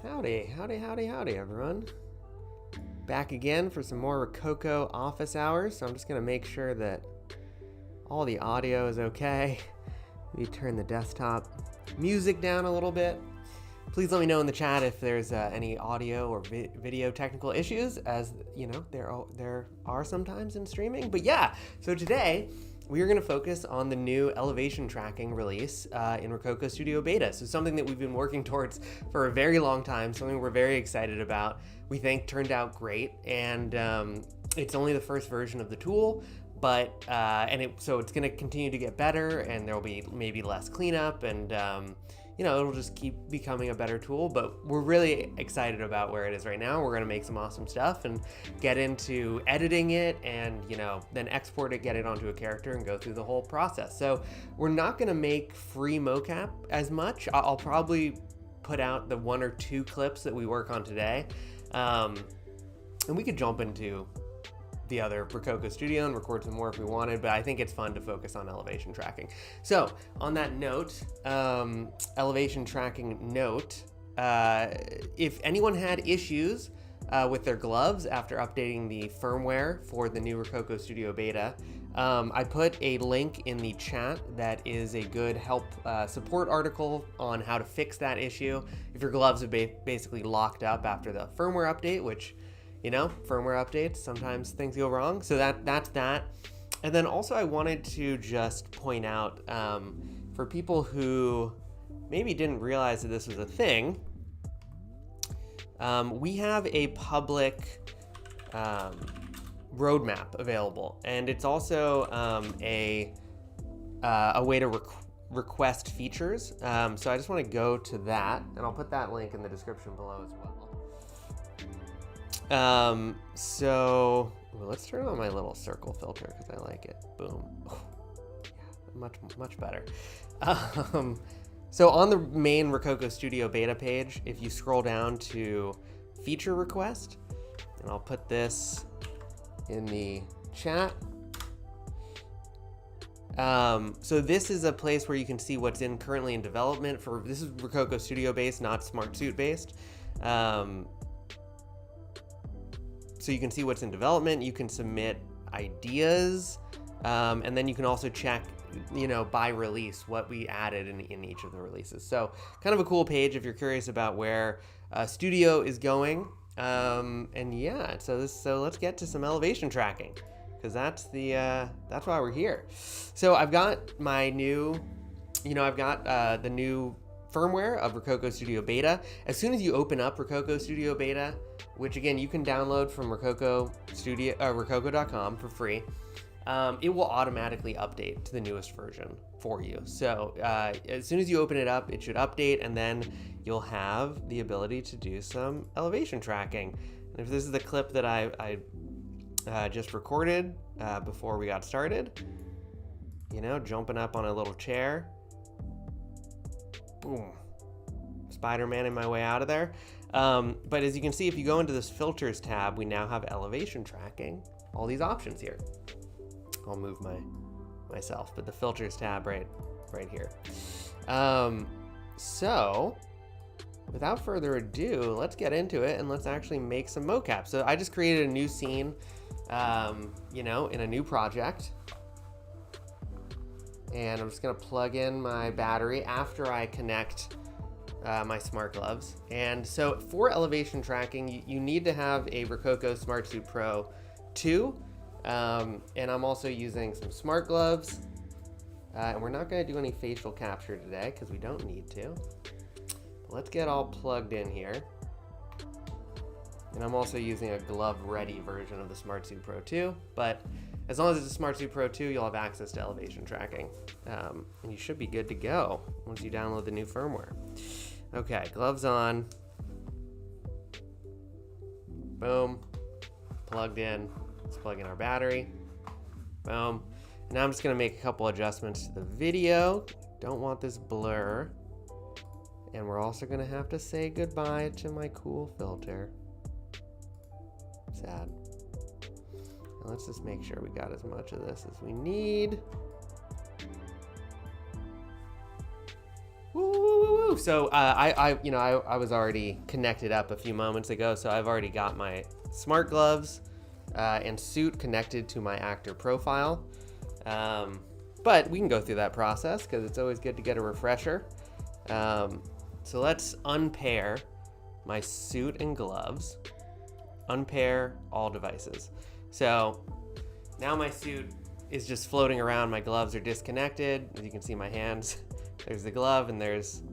Howdy, howdy, howdy, howdy, everyone. Back again for some more Rokoko office hours. So I'm just going to make sure that all the audio is okay. Maybe turn the desktop music down a little bit. Please let me know in the chat if there's any audio or video technical issues, as you know, there are sometimes in streaming. But yeah, so today we are going to focus on the new elevation tracking release in Rokoko Studio Beta. So something that we've been working towards for a very long time, something we're very excited about. We think turned out great, and it's only the first version of the tool, but so it's going to continue to get better, and there will be maybe less cleanup, and you know, it'll just keep becoming a better tool. But we're really excited about where it is right now. We're going to make some awesome stuff and get into editing it, and you know, then export it, get it onto a character, and go through the whole process. So we're not going to make free mocap as much. I'll probably put out the 1 or 2 clips that we work on today, and we could jump into the other Rokoko Studio and record some more if we wanted, but I think it's fun to focus on elevation tracking. So on that note, elevation tracking note, if anyone had issues with their gloves after updating the firmware for the new Rokoko Studio Beta, I put a link in the chat that is a good help support article on how to fix that issue if your gloves have basically locked up after the firmware update, which, you know, firmware updates, sometimes things go wrong. So that's that. And then also I wanted to just point out, for people who maybe didn't realize that this was a thing, we have a public roadmap available, and it's also a way to request features. So I just want to go to that, and I'll put that link in the description below as well. So let's turn on my little circle filter because I like it. Boom. Oh, yeah, much better. So on the main Rokoko Studio Beta page, if you scroll down to feature request, and I'll put this in the chat. So this is a place where you can see what's currently in development for, this is Rokoko Studio based, not smartsuit based. So you can see what's in development, you can submit ideas, and then you can also check, you know, by release what we added in each of the releases. So kind of a cool page if you're curious about where Studio is going. And yeah, so let's get to some elevation tracking, because that's why we're here. So I've got my new, the new firmware of Rokoko Studio Beta. As soon as you open up Rokoko Studio Beta, which again you can download from rokoko.com for free, it will automatically update to the newest version for you. So as soon as you open it up, it should update, and then you'll have the ability to do some elevation tracking. And if this is the clip that I just recorded before we got started, you know, jumping up on a little chair, boom, Spiderman in my way out of there. But as you can see, if you go into this filters tab, we now have elevation tracking, all these options here. I'll move myself, but the filters tab right here. So without further ado, let's get into it and let's actually make some mocap. So I just created a new scene, you know, in a new project. And I'm just gonna plug in my battery after I connect my smart gloves. And so for elevation tracking, you need to have a Rokoko Smartsuit Pro 2. And I'm also using some smart gloves. And we're not gonna do any facial capture today because we don't need to. But let's get all plugged in here. And I'm also using a glove-ready version of the Smartsuit Pro 2, but as long as it's a Smartsuit Pro 2, you'll have access to elevation tracking. And you should be good to go once you download the new firmware. Okay, gloves on. Boom, plugged in. Let's plug in our battery. Boom. Now I'm just gonna make a couple adjustments to the video. Don't want this blur. And we're also gonna have to say goodbye to my cool filter. Sad. And let's just make sure we got as much of this as we need. Woo, woo, woo, woo. Woo! So I was already connected up a few moments ago, so I've already got my smart gloves and suit connected to my actor profile. But we can go through that process because it's always good to get a refresher. So let's unpair my suit and gloves. Unpair all devices. So now my suit is just floating around. My gloves are disconnected. As you can see my hands, there's the glove and there's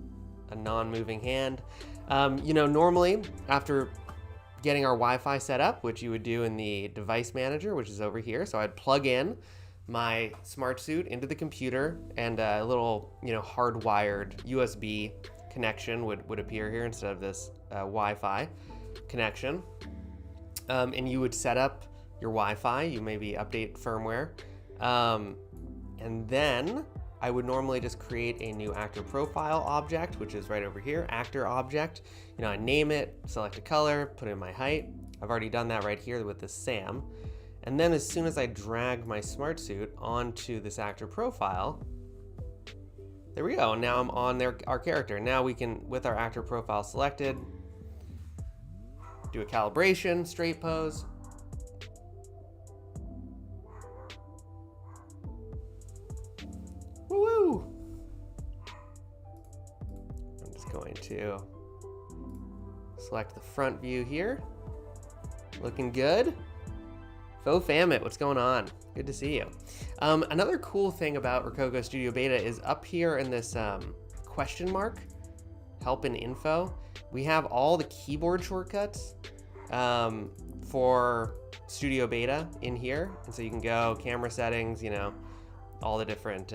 a non-moving hand. Normally after getting our Wi-Fi set up, which you would do in the device manager, which is over here. So I'd plug in my smartsuit into the computer, and a little, hardwired USB connection would appear here instead of this Wi-Fi connection. And you would set up your Wi-Fi, you maybe update firmware. And then I would normally just create a new actor profile object, which is right over here, actor object. I name it, select a color, put in my height. I've already done that right here with this Sam. And then as soon as I drag my smartsuit onto this actor profile, there we go. Now I'm on our character. Now we can, with our actor profile selected, do a calibration, straight pose. Woo-woo! I'm just going to select the front view here. Looking good. Faux Famit, what's going on? Good to see you. Another cool thing about Rokoko Studio Beta is up here in this question mark, help and info, we have all the keyboard shortcuts for Studio Beta in here. And so you can go camera settings, all the different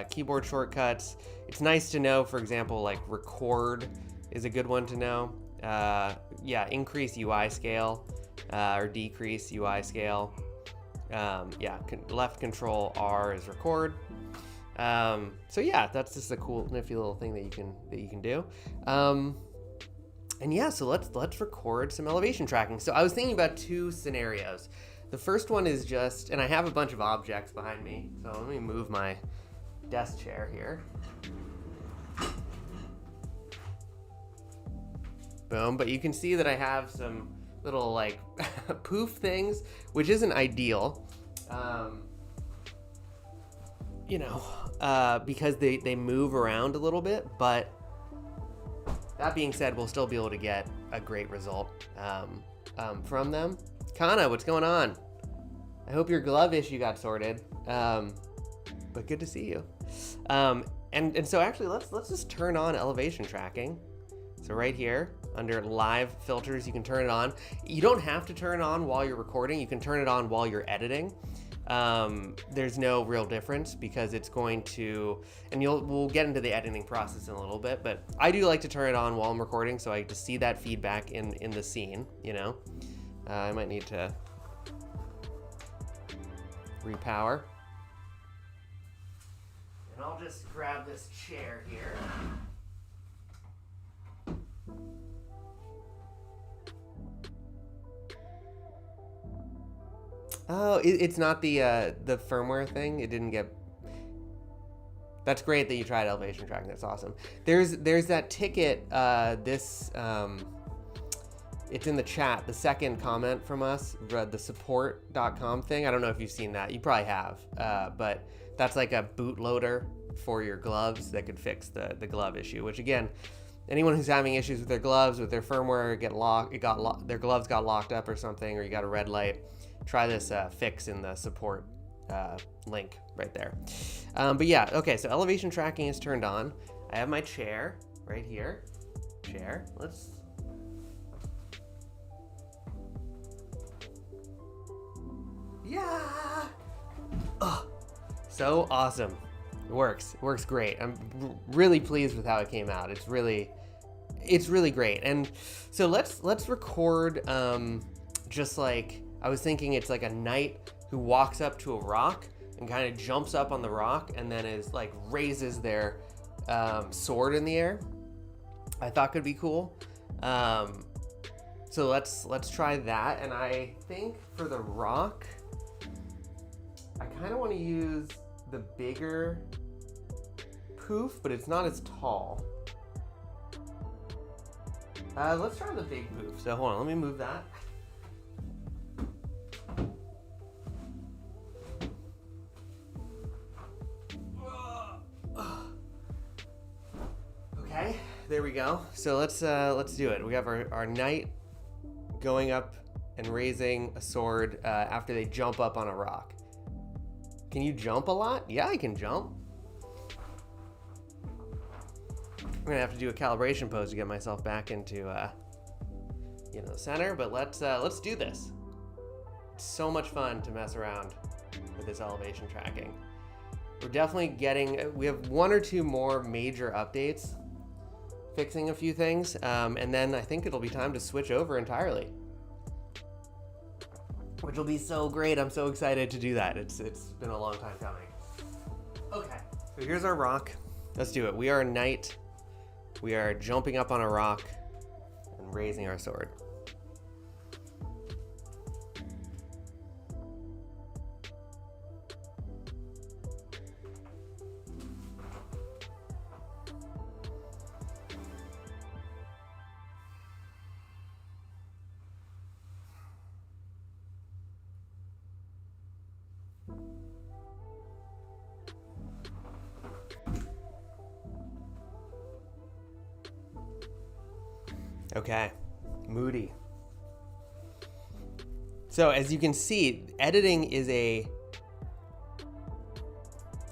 keyboard shortcuts. It's nice to know, for example, like record is a good one to know. Increase UI scale or decrease UI scale. Left control R is record. That's just a cool nifty little thing that you can do. So let's record some elevation tracking. So I was thinking about two scenarios. The first one is just, and I have a bunch of objects behind me, so let me move my desk chair here. Boom, but you can see that I have some little like poof things, which isn't ideal, because they move around a little bit, but that being said, we'll still be able to get a great result from them. Kana, what's going on? I hope your glove issue got sorted, but good to see you. And so actually, let's just turn on elevation tracking. So right here, under live filters, you can turn it on. You don't have to turn it on while you're recording. You can turn it on while you're editing. There's no real difference because it's going to, and we'll get into the editing process in a little bit, but I do like to turn it on while I'm recording so I get to see that feedback in the scene, I might need to repower. And I'll just grab this chair here. Oh, it's not the firmware thing. It didn't get. That's great that you tried elevation tracking. That's awesome. There's that ticket. It's in the chat. The second comment from us, the support.com thing. I don't know if you've seen that. You probably have. But that's like a bootloader for your gloves that could fix the glove issue. Which again, anyone who's having issues with their gloves, with their firmware, their gloves got locked up or something, or you got a red light. Try this fix in the support link right there. Okay, so elevation tracking is turned on. I have my chair right here. Let's... Yeah! Oh, so awesome. It works great. I'm really pleased with how it came out. It's really great. And so let's record just like, I was thinking it's like a knight who walks up to a rock and kind of jumps up on the rock and then is like raises their sword in the air. I thought could be cool. So let's try that. And I think for the rock, I kind of want to use the bigger poof, but it's not as tall. Let's try the big poof. So hold on, let me move that. Okay, there we go. So let's do it. We have our knight going up and raising a sword after they jump up on a rock. Can you jump a lot? Yeah, I can jump. I'm gonna have to do a calibration pose to get myself back into the center, but let's do this. It's so much fun to mess around with this elevation tracking. We're definitely we have one or two more major updates, fixing a few things, and then I think it'll be time to switch over entirely, which will be so great. I'm so excited to do that. It's been a long time coming. Okay, so here's our rock. Let's do it. We are a knight. We are jumping up on a rock and raising our sword. Okay, moody. So as you can see, editing is I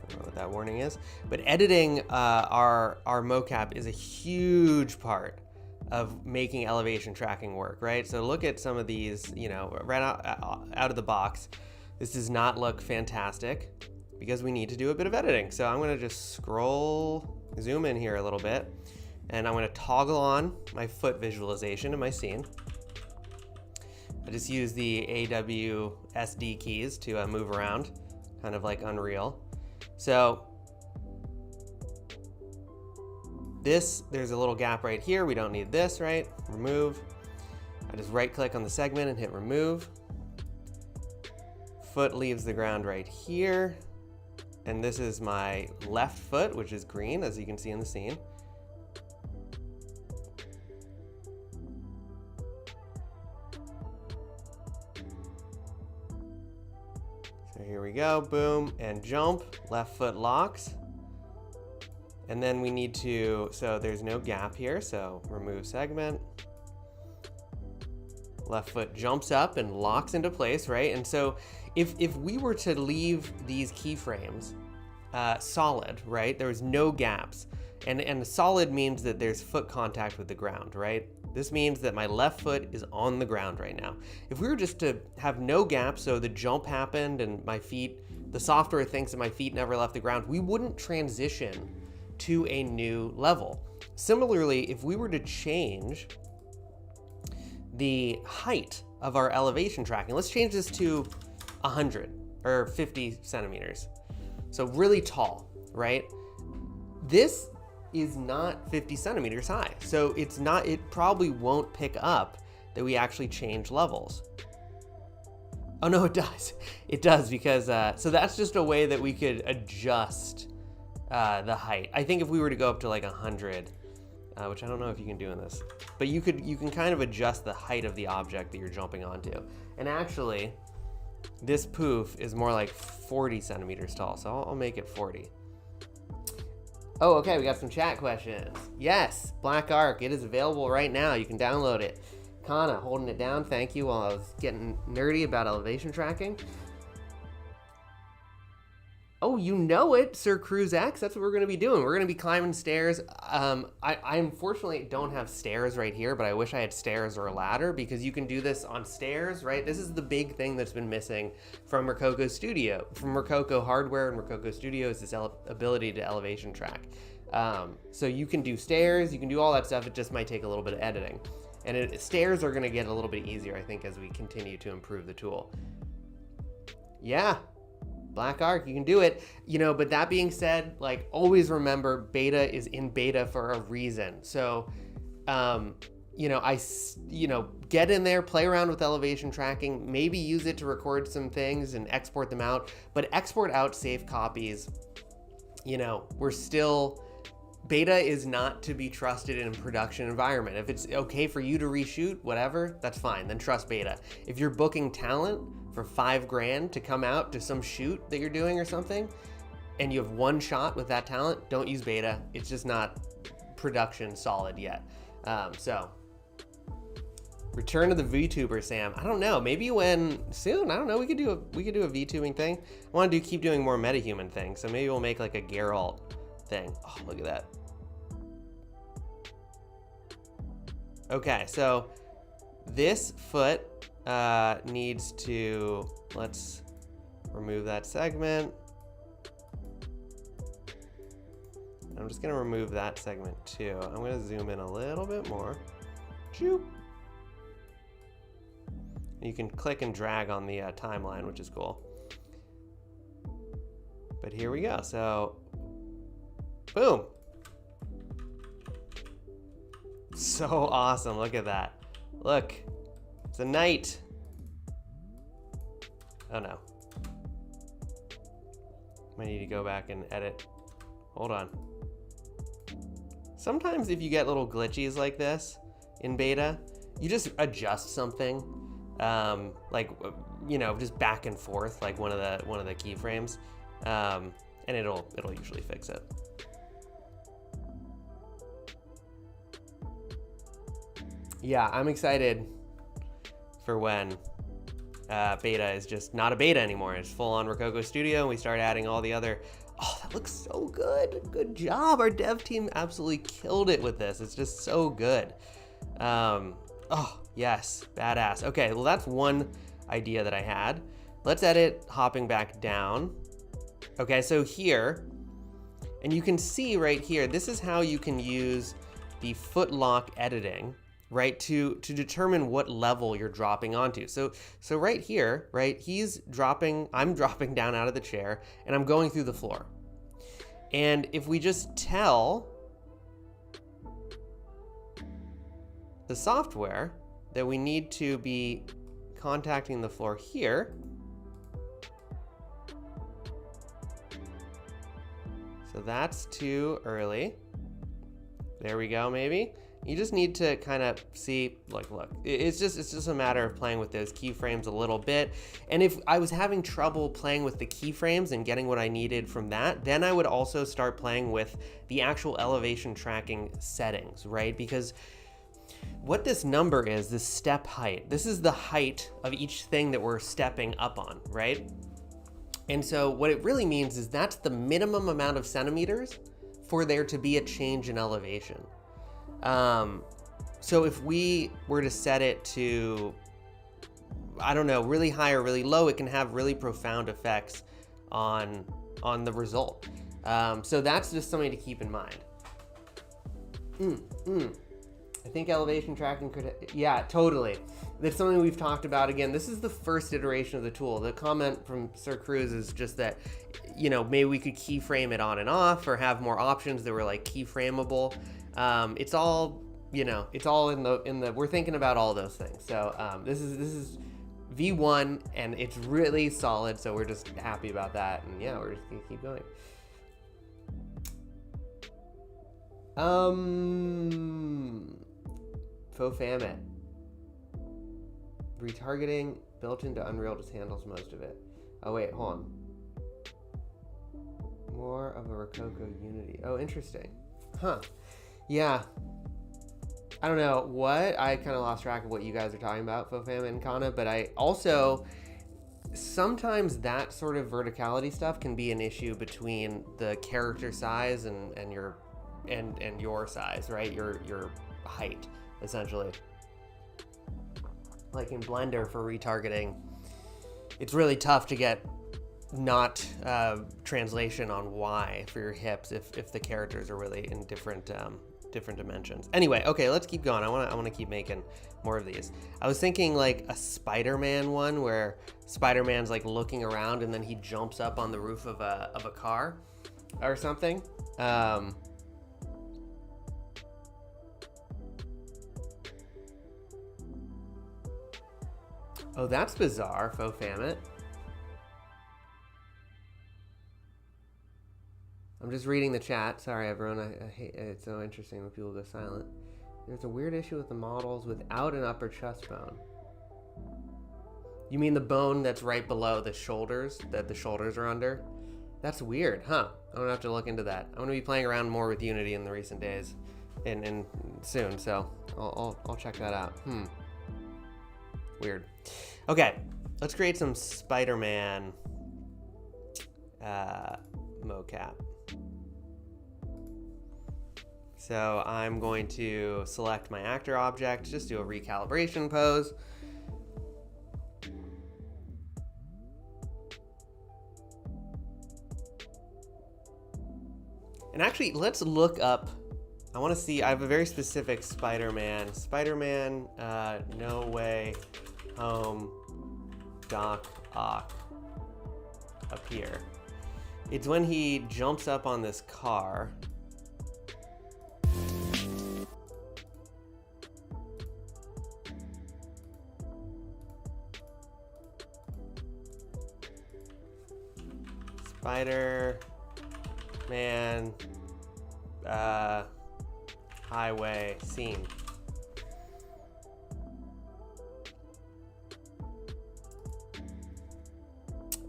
don't know what that warning is, but editing our mocap is a huge part of making elevation tracking work, right? So look at some of these, right out of the box. This does not look fantastic because we need to do a bit of editing. So I'm gonna just zoom in here a little bit. And I'm going to toggle on my foot visualization in my scene. I just use the AWSD keys to move around, kind of like Unreal. So there's a little gap right here. We don't need this, right? Remove. I just right click on the segment and hit remove. Foot leaves the ground right here. And this is my left foot, which is green, as you can see in the scene. So here we go, boom, and jump, left foot locks. And then we need so there's no gap here, so remove segment. Left foot jumps up and locks into place, right? And so if we were to leave these keyframes solid, right? There was no gaps. And solid means that there's foot contact with the ground, right? This means that my left foot is on the ground right now. If we were just to have no gaps, so the jump happened and the software thinks that my feet never left the ground, we wouldn't transition to a new level. Similarly, if we were to change the height of our elevation tracking, let's change this to 100 or 50 centimeters. So really tall, right? This is not 50 centimeters high. So it probably won't pick up that we actually change levels. Oh no, it does. It does because, so that's just a way that we could adjust the height. I think if we were to go up to like 100, which I don't know if you can do in this, but you can kind of adjust the height of the object that you're jumping onto. And actually, this poof is more like 40 centimeters tall, so I'll make it 40. Oh, okay, we got some chat questions. Yes, Black Ark, it is available right now. You can download it. Kana holding it down, thank you, while I was getting nerdy about elevation tracking. Oh, you know it, Sir Cruise X. That's what we're going to be doing. We're going to be climbing stairs. I unfortunately don't have stairs right here, but I wish I had stairs or a ladder because you can do this on stairs, right? This is the big thing that's been missing from Rokoko Studio, from Rokoko hardware and Rokoko Studio is this ability to elevation track. So you can do stairs, you can do all that stuff. It just might take a little bit of editing. And stairs are going to get a little bit easier, I think, as we continue to improve the tool. Yeah. Black Ark, you can do it, but that being said, like, always remember beta is in beta for a reason. So, get in there, play around with elevation tracking, maybe use it to record some things and export them out, but export out safe copies you know, we're still, beta is not to be trusted in a production environment. If it's okay for you to reshoot, whatever, that's fine, then trust beta. If you're booking talent for $5,000 to come out to some shoot that you're doing or something, and you have one shot with that talent, don't use beta. It's just not production solid yet. So return to the VTuber, Sam. I don't know, maybe when soon, I don't know, we could do a VTubing thing. I want to keep doing more metahuman things, so maybe we'll make like a Geralt thing. Oh, look at that. Okay, so this foot needs to, let's remove that segment. I'm just gonna remove that segment too. I'm gonna zoom in a little bit more. Choop. You can click and drag on the timeline, which is cool. But here we go, so boom. So awesome, look at that. Look, it's a knight. Oh no. I need to go back and edit. Hold on. Sometimes if you get little glitchies like this in beta, you just adjust something, like, you know, just back and forth, like one of the keyframes, and it'll usually fix it. Yeah, I'm excited for when beta is just not a beta anymore. It's full on Rokoko Studio, and we start adding all the other. Oh, that looks so good. Good job. Our dev team absolutely killed it with this. It's just so good. Oh, yes. Badass. Okay, well, that's one idea that I had. Let's edit hopping back down. Okay, so here, and you can see right here, this is how you can use the footlock editing, right, to determine what level you're dropping onto. So right here, right, I'm dropping down out of the chair, and I'm going through the floor. And if we just tell the software that we need to be contacting the floor here, so that's too early. There we go, maybe. You just need to kind of see, look, it's just a matter of playing with those keyframes a little bit. And if I was having trouble playing with the keyframes and getting what I needed from that, then I would also start playing with the actual elevation tracking settings, right? Because what this number is, this step height, this is the height of each thing that we're stepping up on, right? And so what it really means is that's the minimum amount of centimeters for there to be a change in elevation. So if we were to set it to, I don't know, really high or really low, it can have really profound effects on the result. So that's just something to keep in mind. I think elevation tracking could, yeah, totally. That's something we've talked about. Again, this is the first iteration of the tool. The comment from Sir Cruz is just that, you know, maybe we could keyframe it on and off or have more options that were like keyframeable. It's all, you know, it's all in the, we're thinking about all those things. So, this is V1 and it's really solid. So we're just happy about that. And yeah, we're just gonna keep going. Faux Famine. Retargeting built into Unreal just handles most of it. Oh wait, hold on. More of a Rokoko Unity. Oh, interesting. Huh. Yeah. I don't know what, I kind of lost track of what you guys are talking about, Faux Famine and Kana, but I also, sometimes that sort of verticality stuff can be an issue between the character size and your size, right? Your height, essentially. Like in Blender for retargeting, it's really tough to get not translation on Y for your hips if the characters are really in different dimensions. Anyway, okay, let's keep going. I want to keep making more of these. I was thinking like a Spiderman one where Spider-Man's like looking around and then he jumps up on the roof of a car or something. Oh, that's bizarre, Faux Famine. just reading the chat. Sorry, everyone. I hate it's so interesting when people go silent. There's a weird issue with the models without an upper chest bone. You mean the bone that's right below the shoulders, that the shoulders are under? That's weird, huh? I'm gonna have to look into that. I'm gonna be playing around more with Unity in the recent days, and soon. So I'll check that out. Weird. Okay, let's create some Spider-Man mocap. So I'm going to select my actor object, just do a recalibration pose. And actually, let's look up, I want to see, I have a very specific Spider-Man, No Way Home, Doc Ock, up here. It's when he jumps up on this car. Spider-Man highway scene.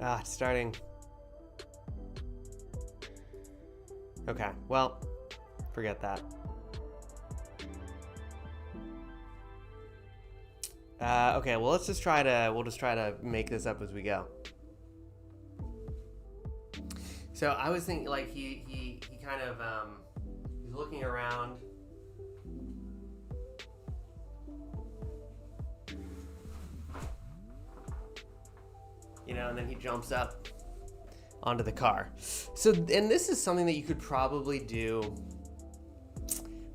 It's starting. Okay, well, forget that. Okay, well, we'll just try to make this up as we go. So I was thinking, like, he kind of, he's looking around. You know, and then he jumps up onto the car. So, and this is something that you could probably do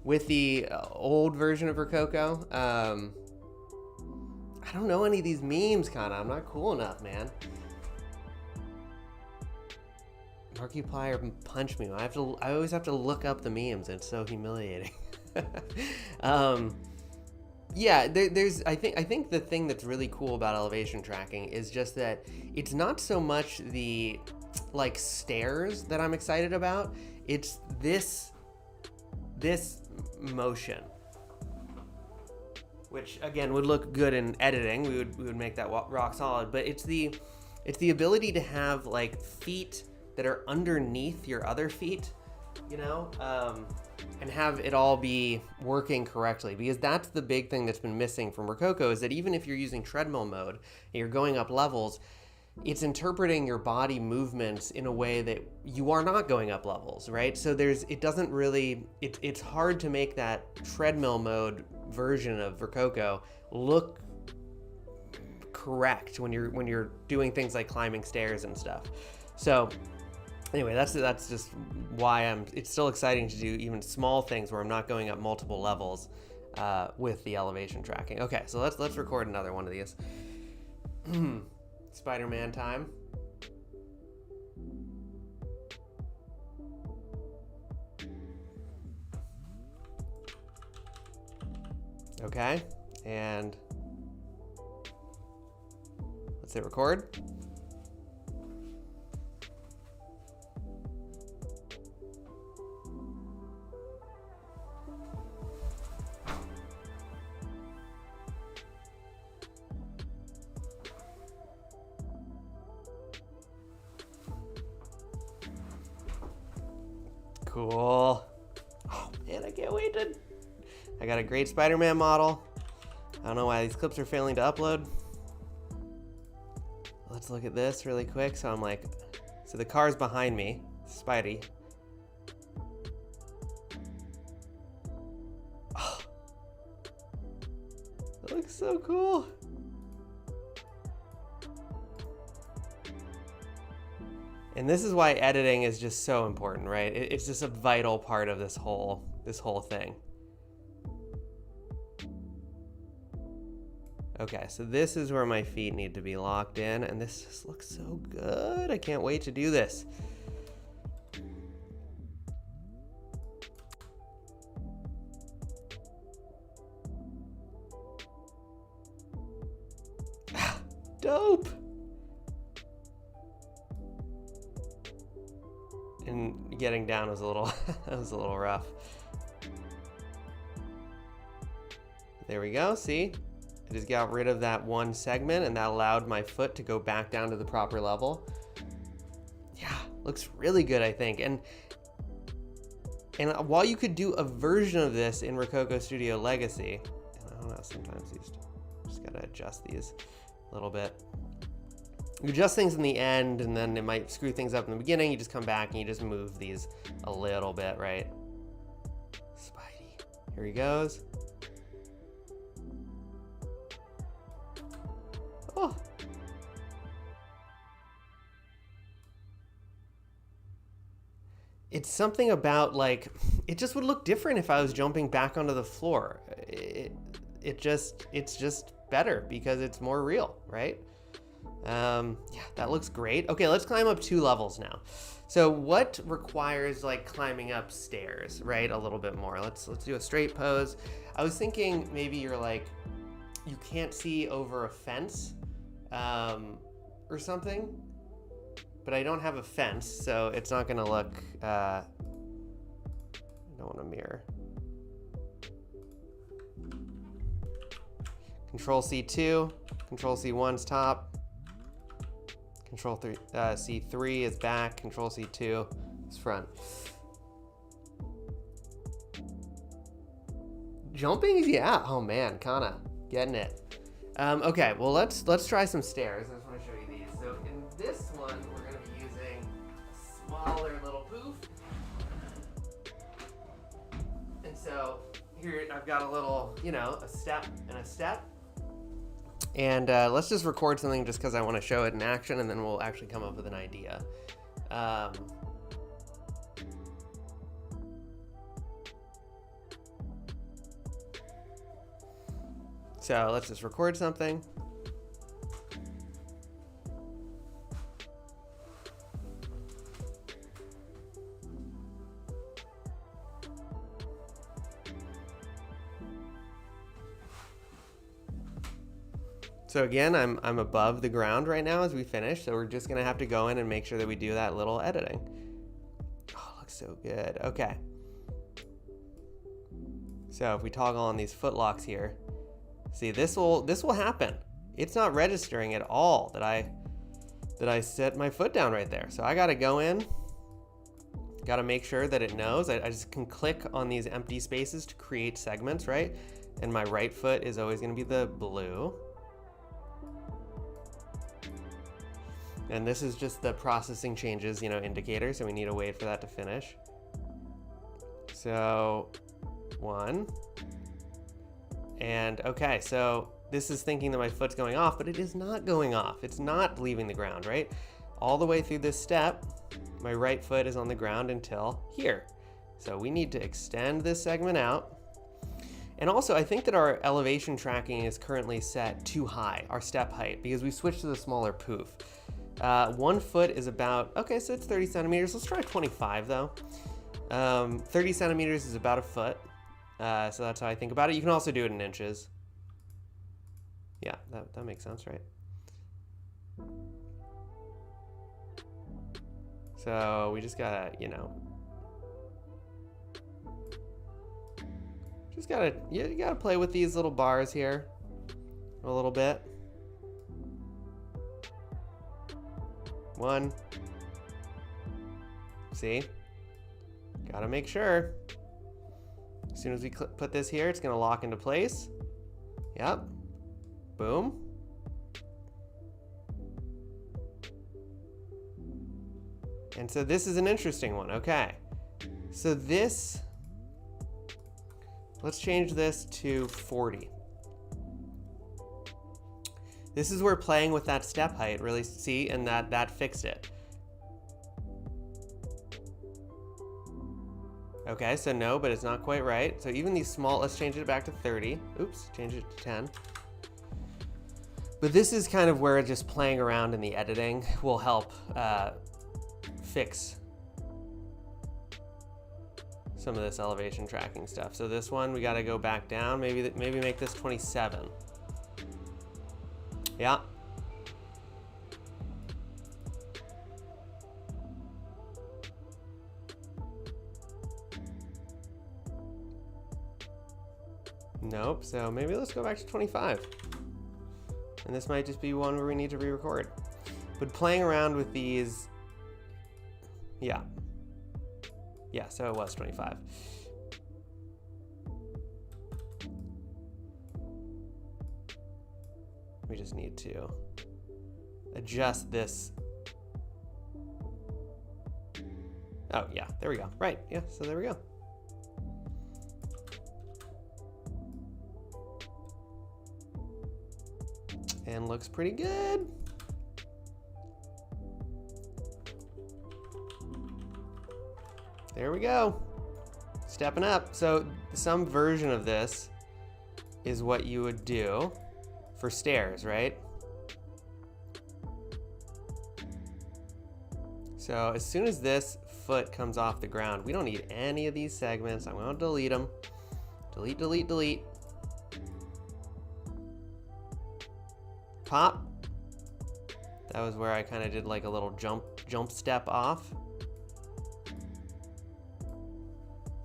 with the old version of Rokoko. I don't know any of these memes, kinda. I'm not cool enough, man. Markiplier punch me. I always have to look up the memes. It's so humiliating. Yeah, I think the thing that's really cool about elevation tracking is just that it's not so much the like stairs that I'm excited about. It's this motion, which again would look good in editing. We would make that rock solid. But it's the ability to have like feet that are underneath your other feet, you know, and have it all be working correctly, because that's the big thing that's been missing from Rokoko, is that even if you're using treadmill mode and you're going up levels, it's interpreting your body movements in a way that you are not going up levels, right? So it's hard to make that treadmill mode version of Rokoko look correct when you're doing things like climbing stairs and stuff. So anyway, that's just why it's still exciting to do even small things where I'm not going up multiple levels with the elevation tracking. Okay, so let's record another one of these. Spider-Man time. Okay, and let's hit record. Cool. Oh man, I can't wait to... I got a great Spider-Man model. I don't know why these clips are failing to upload. Let's look at this really quick. So I'm like, so the car's behind me, Spidey. Oh, that looks so cool. And this is why editing is just so important, right? It's just a vital part of this whole thing. Okay, so this is where my feet need to be locked in, and this just looks so good. I can't wait to do this. Dope. and getting down was a little was a little rough. There we go, see? I just got rid of that one segment and that allowed my foot to go back down to the proper level. Yeah, looks really good, I think. And while you could do a version of this in Rokoko Studio Legacy, and I don't know, sometimes these, just gotta adjust these a little bit. You adjust things in the end and then it might screw things up in the beginning. You just come back and you just move these a little bit, right? Spidey, here he goes. Oh. It's something about, like, it just would look different if I was jumping back onto the floor. It's just better because it's more real, right? Yeah, that looks great. Okay, let's climb up 2 levels now. So what requires like climbing up stairs, right? A little bit more. Let's do a straight pose. I was thinking maybe you're like, you can't see over a fence or something, but I don't have a fence, so it's not gonna look, I don't want a mirror. Control C2, Control C1's top, Control C3 is back, Control C2 is front. Jumping, yeah, oh man, kinda getting it. Okay, well let's try some stairs. I just want to show you these. So in this one, we're going to be using a smaller little poof. And so here I've got a little, you know, a step and a step. And let's just record something just because I want to show it in action, and then we'll actually come up with an idea. So let's just record something. So again, I'm above the ground right now as we finish, so we're just gonna have to go in and make sure that we do that little editing. Oh, looks so good. Okay. So if we toggle on these foot locks here, see, this will happen. It's not registering at all that I set my foot down right there. So I gotta go in, gotta make sure that it knows. I just can click on these empty spaces to create segments, right? And my right foot is always gonna be the blue. And this is just the processing changes, you know, indicator, so we need to wait for that to finish. So 1. And okay, so this is thinking that my foot's going off, but it is not going off. It's not leaving the ground, right? All the way through this step, my right foot is on the ground until here. So we need to extend this segment out. And also, I think that our elevation tracking is currently set too high, our step height, because we switched to the smaller poof. 1 foot is about, okay, so it's 30 centimeters. Let's try 25 though. 30 centimeters is about a foot. So that's how I think about it. You can also do it in inches. Yeah, that makes sense, right? So we just gotta, you know, you gotta play with these little bars here a little bit. 1. See? Gotta make sure. As soon as we put this here, it's gonna lock into place. Yep. Boom. And so this is an interesting one. Okay. So this, let's change this to 40. This is where playing with that step height really, see, and that fixed it. Okay, so no, but it's not quite right. So even these small, let's change it back to 30. Oops, change it to 10. But this is kind of where just playing around in the editing will help fix some of this elevation tracking stuff. So this one, we gotta go back down. Maybe make this 27. Yeah. Nope, so maybe let's go back to 25. And this might just be one where we need to re-record. But playing around with these, yeah. Yeah, so it was 25. We just need to adjust this. Oh, yeah, there we go. Right, yeah, so there we go. And looks pretty good. There we go. Stepping up. So some version of this is what you would do for stairs, right? So as soon as this foot comes off the ground, we don't need any of these segments. I'm going to delete them. Delete, delete, delete. Pop. That was where I kind of did like a little jump step off.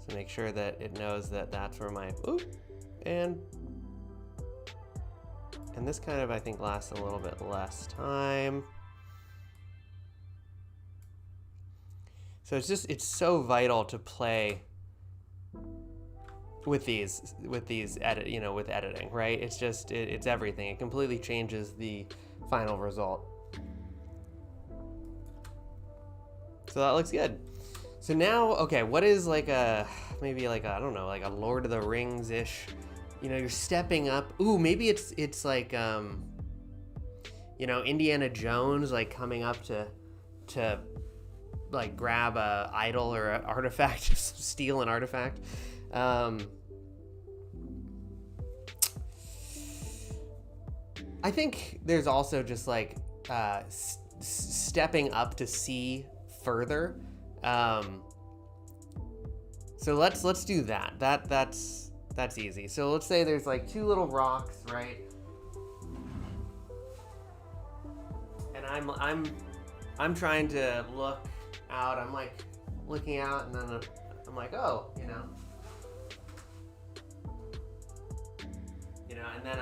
So make sure that it knows that that's where my, ooh, and this kind of, I think, lasts a little bit less time. So it's so vital to play with these with editing, right? It's just, it's everything. It completely changes the final result. So that looks good. So now, okay, what is like maybe like I don't know, like a Lord of the Rings-ish, you're stepping up. Ooh, maybe it's like, Indiana Jones, like coming up to like grab a idol or an artifact, steal an artifact. I think there's also just like stepping up to see further. So let's do that. That's easy. So let's say there's like two little rocks, right? And I'm trying to look out. I'm like looking out, and then I'm like, oh, and then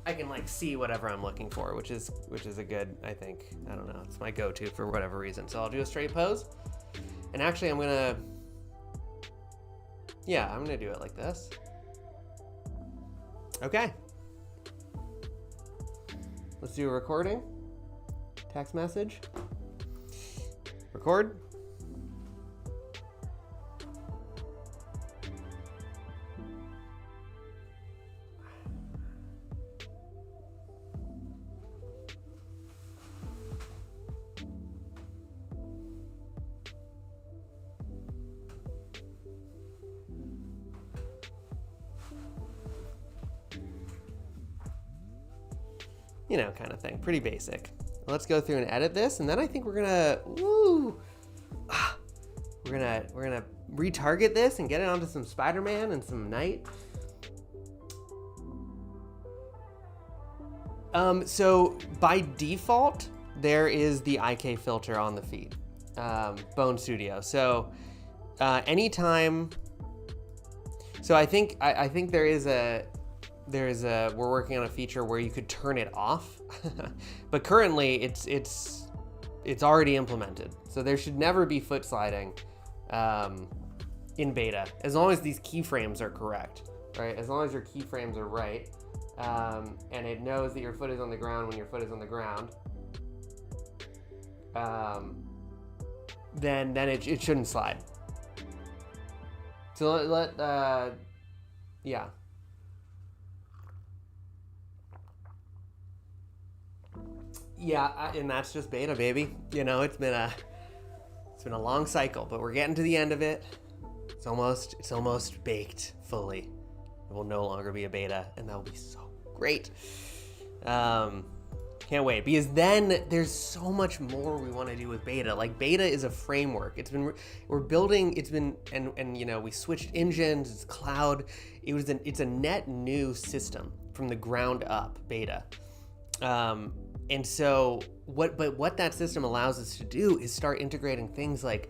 I can like see whatever I'm looking for, which is a good, I think, I don't know, it's my go-to for whatever reason. So I'll do a straight pose, and actually I'm gonna do it like this. Okay. Let's do a recording. Text message. Record. Kind of thing. Pretty basic. Let's go through and edit this, and then I think we're gonna retarget this and get it onto some Spiderman and some night. So by default, there is the IK filter on the feed, Bone Studio. So anytime, so I think we're working on a feature where you could turn it off, but currently it's already implemented. So there should never be foot sliding in beta, as long as these keyframes are correct, right? As long as your keyframes are right, and it knows that your foot is on the ground when your foot is on the ground, then it shouldn't slide. So yeah. Yeah, and that's just beta, baby. It's been a long cycle, but we're getting to the end of it. It's almost baked fully. It will no longer be a beta, and that will be so great. Can't wait, because then there's so much more we want to do with beta. Like, beta is a framework. We switched engines, it's cloud. It's a net new system from the ground up, beta. And so what that system allows us to do is start integrating things like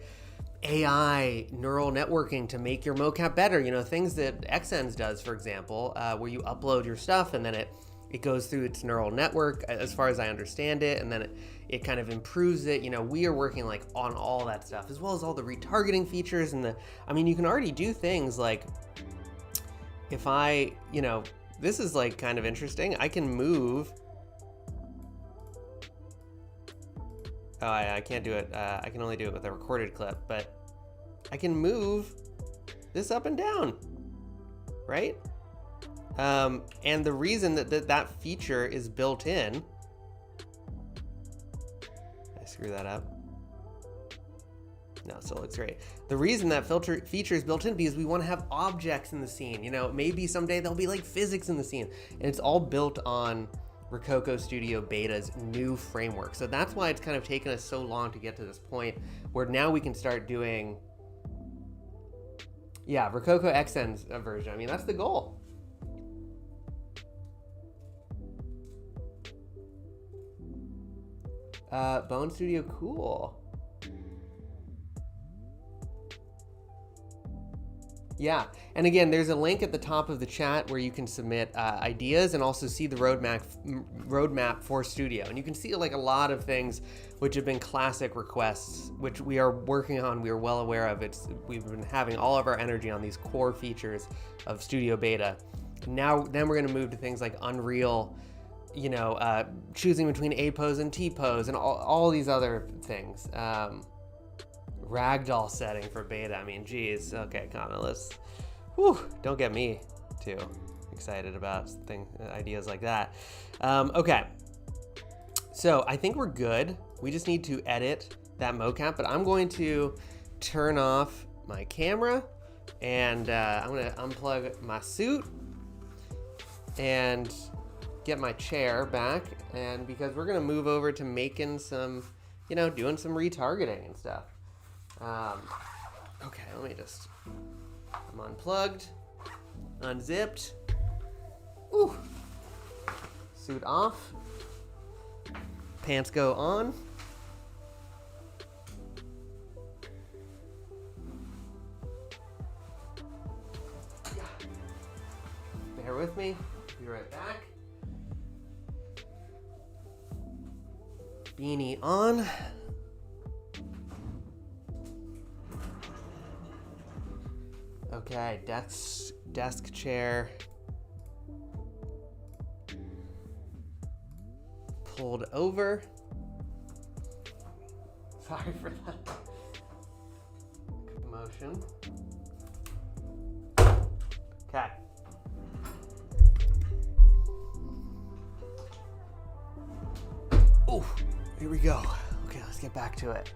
AI neural networking to make your mocap better. You know, things that Xsense does, for example, where you upload your stuff and then it goes through its neural network, as far as I understand it, and then it kind of improves it. You know, we are working like on all that stuff, as well as all the retargeting features and I mean, you can already do things like, if I, you know, this is like kind of interesting. I can move. Oh, I can't do it. I can only do it with a recorded clip, but I can move this up and down, right? And the reason that feature is built in, I screw that up. No, it still looks great. The reason that feature is built in because we want to have objects in the scene. You know, maybe someday there'll be like physics in the scene, and it's all built on Rokoko Studio Beta's new framework. So that's why it's kind of taken us so long to get to this point where now we can start doing, yeah, Rokoko Xsense version. I mean, that's the goal. Bone Studio, cool. Yeah, and again, there's a link at the top of the chat where you can submit ideas and also see the roadmap for Studio. And you can see like a lot of things which have been classic requests, which we are working on. We are well aware of. We've been having all of our energy on these core features of Studio Beta. Then we're going to move to things like Unreal, you know, choosing between A pose and T pose and all these other things. Ragdoll setting for beta. I mean, geez. Okay, Connor, don't get me too excited about ideas like that. Okay, so I think we're good. We just need to edit that mocap, but I'm going to turn off my camera and I'm going to unplug my suit and get my chair back, and because we're going to move over to making some, you know, doing some retargeting and stuff. Okay, let me just, I'm unplugged, unzipped, ooh, suit off, pants go on. Bear with me, be right back. Beanie on. Okay, desk chair pulled over. Sorry for that commotion. Okay. Oh, here we go. Okay, let's get back to it.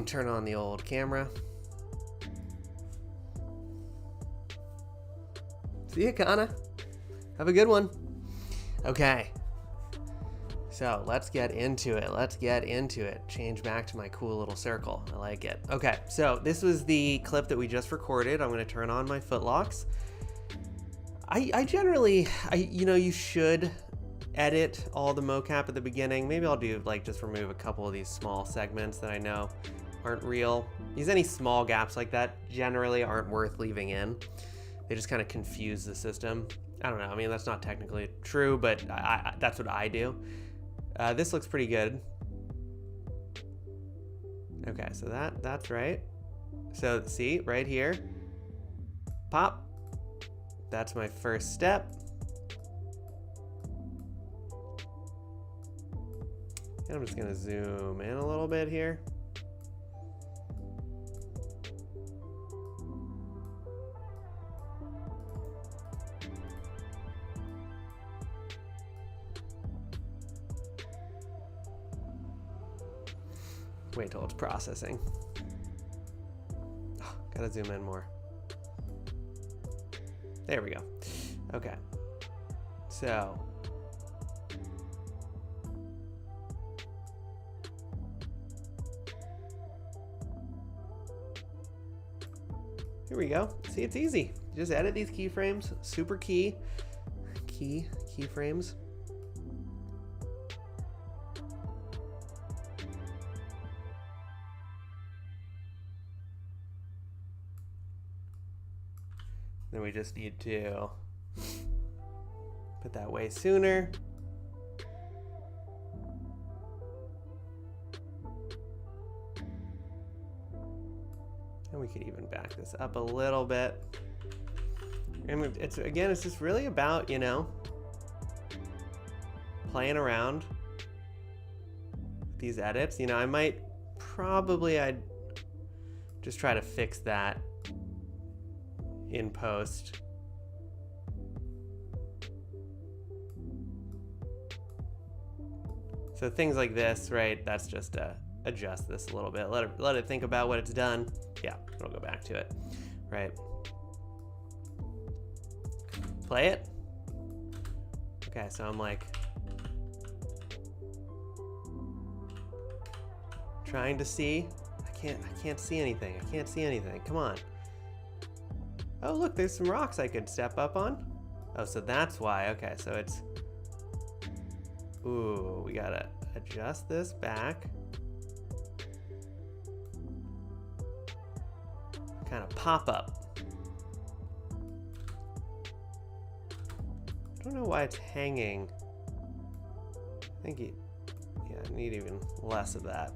Turn on the old camera. See you, Kana. Have a good one. Okay. So let's get into it. Change back to my cool little circle. I like it. Okay, so this was the clip that we just recorded. I'm going to turn on my footlocks. I generally, you know, you should edit all the mocap at the beginning. Maybe I'll do like just remove a couple of these small segments that I know aren't real. Because any small gaps like that generally aren't worth leaving in. They just kind of confuse the system. I don't know. I mean, that's not technically true, but that's what I do. This looks pretty good. Okay, so that's right. So see, right here, pop. That's my first step. And I'm just gonna zoom in a little bit here. Wait till it's processing. Oh, gotta zoom in more. There we go. Okay. So. Here we go. See, it's easy. Just edit these keyframes. Super keyframes. Then we just need to put that way sooner. And we could even back this up a little bit. And it's just really about, you know, playing around with these edits. You know, I'd just try to fix that in post. So things like this, right? That's just adjust this a little bit. Let it think about what it's done. Yeah, it'll go back to it, right? Play it. Okay, so I'm like trying to see. I can't see anything. I can't see anything. Come on. Oh, look, there's some rocks I could step up on. Oh, so that's why. Okay, so it's... Ooh, we gotta adjust this back. Kind of pop up. I don't know why it's hanging. I think yeah, I need even less of that.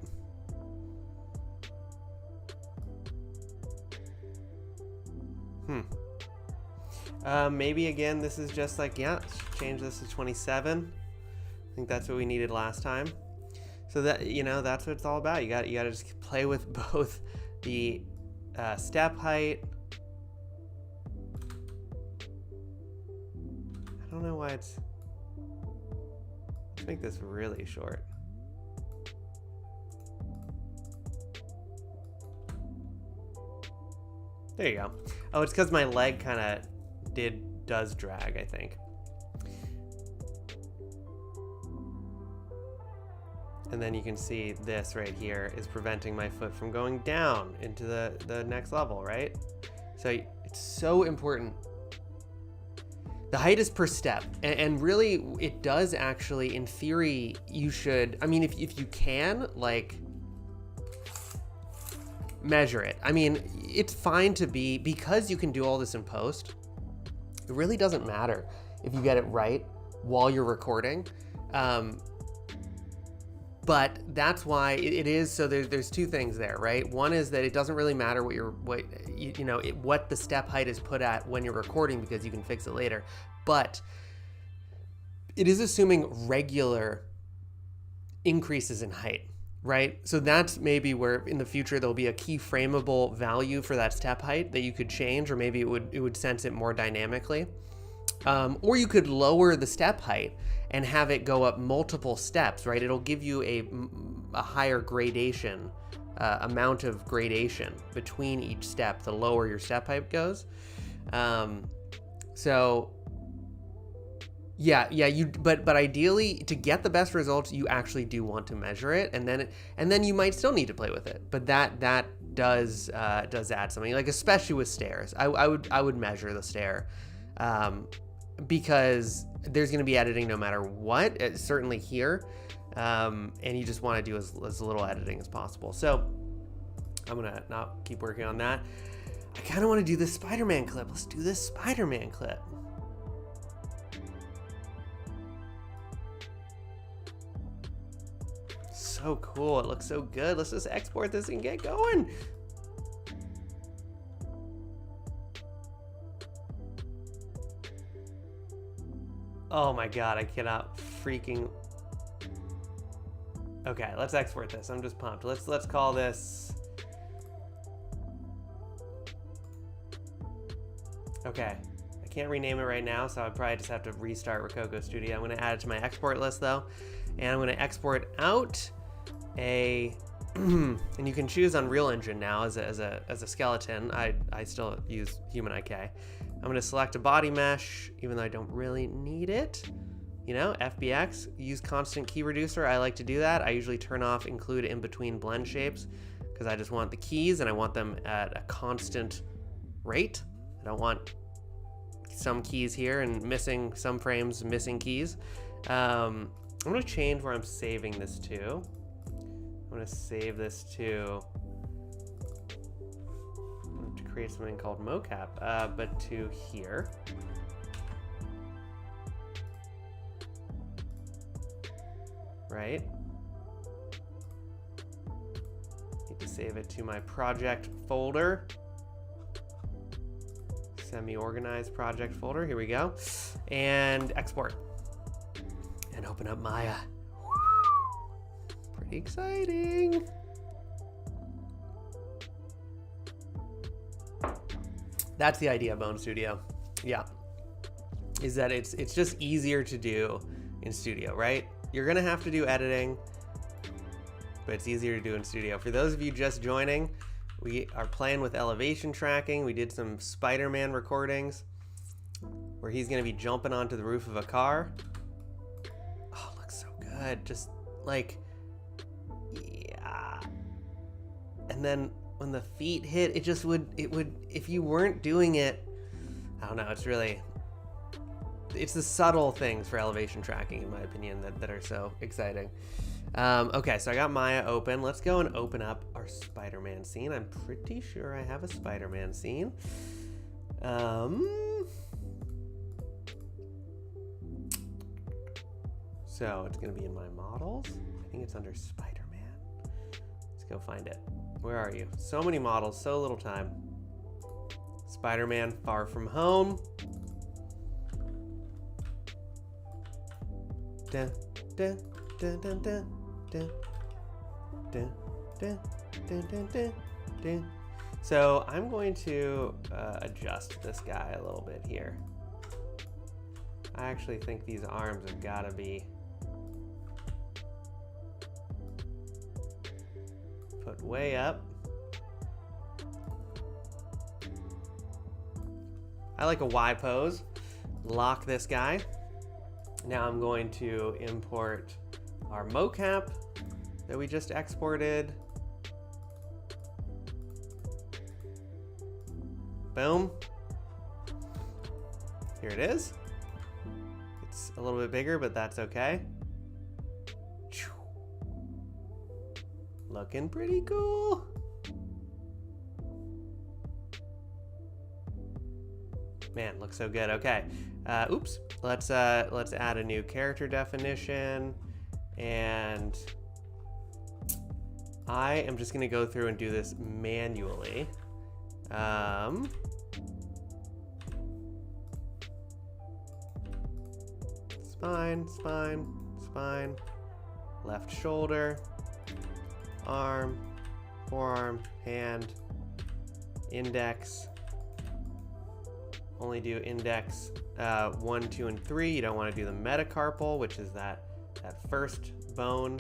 Maybe again, this is just like, yeah, change this to 27. I think that's what we needed last time. So that, you know, that's what it's all about. You got to just play with both the step height. I don't know why it's... Let's make this really short. There you go. Oh, it's because my leg kind of does drag, I think. And then you can see this right here is preventing my foot from going down into the next level, right? So it's so important. The height is per step, and really it does actually, in theory, you should, I mean, if you can, like, measure it. I mean, it's fine to be, because you can do all this in post, it really doesn't matter if you get it right while you're recording. But that's why it is, so there's two things there, right? One is that it doesn't really matter what the step height is put at when you're recording, because you can fix it later. But it is assuming regular increases in height, right? So that's maybe where in the future there'll be a keyframeable value for that step height that you could change, or maybe it would sense it more dynamically. Or you could lower the step height and have it go up multiple steps, right? It'll give you a higher gradation, amount of gradation between each step, the lower your step height goes. So yeah, but ideally, to get the best results, you actually do want to measure it, and then you might still need to play with it. But that does add something, like especially with stairs. I would measure the stair. Because there's going to be editing no matter what, certainly here, and you just want to do as little editing as possible. So I'm going to not keep working on that. I kind of want to do this Spider-Man clip. Let's do this Spider-Man clip. So cool. It looks so good. Let's just export this and get going. Oh my god, I cannot freaking... Okay, let's export this. I'm just pumped. Let's call this... Okay, I can't rename it right now, so I probably just have to restart Rokoko Studio. I'm going to add it to my export list though, and I'm going to export out a... and you can choose Unreal Engine now as a skeleton. I still use Human IK. I'm going to select a body mesh, even though I don't really need it. You know, FBX, use constant key reducer. I like to do that. I usually turn off include in between blend shapes because I just want the keys and I want them at a constant rate. I don't want some keys here and missing some frames, missing keys. I'm going to change where I'm saving this to. I'm going to save this to create something called mocap, but to here. Right? Need to save it to my project folder. Semi-organized project folder. Here we go. And export. And open up Maya. Pretty exciting. That's the idea of Bone Studio. Yeah. Is that it's just easier to do in Studio, right? You're gonna have to do editing, but it's easier to do in Studio. For those of you just joining, we are playing with elevation tracking. We did some Spider-Man recordings where he's gonna be jumping onto the roof of a car. Oh, it looks so good. Just like, yeah. And then when the feet hit, it would, if you weren't doing it, I don't know, it's the subtle things for elevation tracking, in my opinion, that are so exciting. Okay, so I got Maya open. Let's go and open up our Spider-Man scene. I'm pretty sure I have a Spider-Man scene. So it's gonna be in my models. I think it's under Spider-Man. Let's go find it. Where are you? So many models, so little time. Spider-Man Far From Home. Dun, dun, dun, dun, dun, dun, dun, dun, dun, dun, dun, dun. So I'm going to adjust this guy a little bit here. I actually think these arms have got to be put way up. I like a Y pose. Lock this guy. Now I'm going to import our mocap that we just exported. Boom. Here it is. It's a little bit bigger, but that's okay. Looking pretty cool. Man, looks so good. Okay. Oops. Let's add a new character definition, and I am just gonna go through and do this manually. Spine, spine, spine, left shoulder, arm, forearm, hand, index. Only do index 1, 2, and 3. You don't want to do the metacarpal, which is that first bone.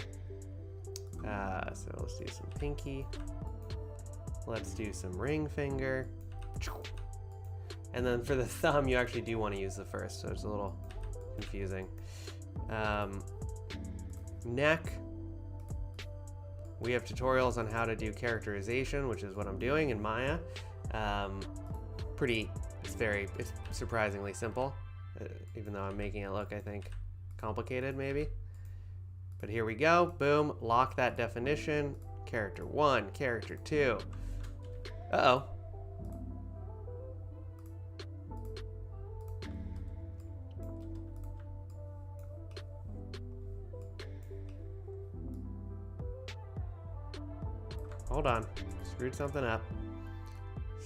So let's do some pinky. Let's do some ring finger. And then for the thumb, you actually do want to use the first, so it's a little confusing. Neck. We have tutorials on how to do characterization, which is what I'm doing in Maya. It's surprisingly simple, even though I'm making it look, I think, complicated maybe. But here we go. Boom. Lock that definition. Character 1, character 2. Uh-oh. Hold on. Screwed something up.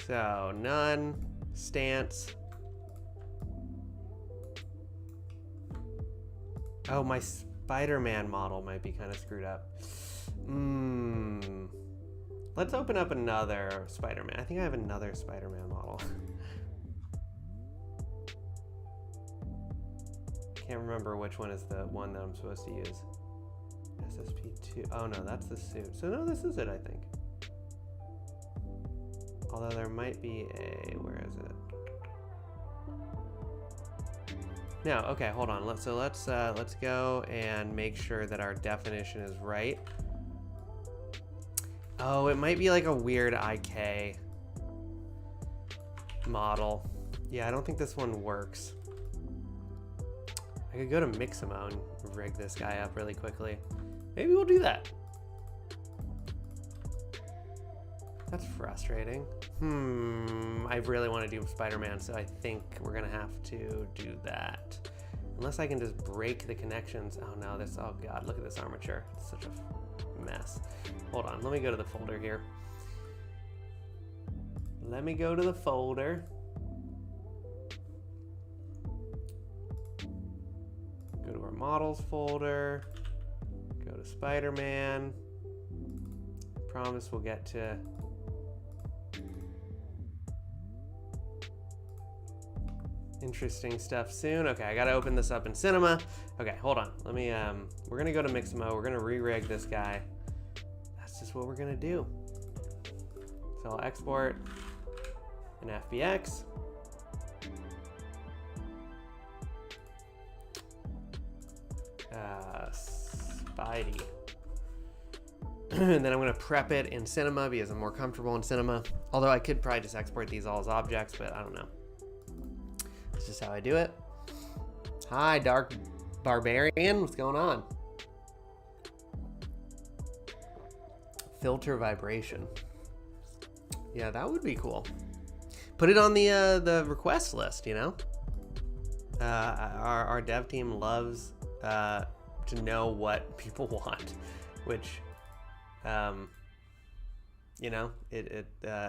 So, none. Stance. Oh, my Spider-Man model might be kind of screwed up. Let's open up another Spider-Man. I think I have another Spider-Man model. Can't remember which one is the one that I'm supposed to use. SSP2. Oh no, that's the suit. So no, this is it, I think. Although there might be a, where is it? No, okay, hold on. Let's go and make sure that our definition is right. Oh, it might be like a weird IK model. Yeah, I don't think this one works. I could go to Mixamo and rig this guy up really quickly. Maybe we'll do that. That's frustrating. I really want to do Spider-Man, so I think we're gonna have to do that. Unless I can just break the connections. Oh no, this, oh God, look at this armature. It's such a mess. Hold on, let me go to the folder here. Let me go to the folder. Go to our models folder. Go to Spider-Man. Promise we'll get to interesting stuff soon. Okay, I gotta open this up in Cinema. Okay, hold on. Let me, we're gonna go to Mixamo. We're gonna re-rig this guy. That's just what we're gonna do. So I'll export in FBX. Spidey. And then I'm gonna prep it in Cinema because I'm more comfortable in Cinema. Although I could probably just export these all as objects, but I don't know. That's just how I do it. Hi, Dark Barbarian. What's going on? Filter vibration. Yeah, that would be cool. Put it on the request list, you know? Our dev team loves to know what people want, which, you know,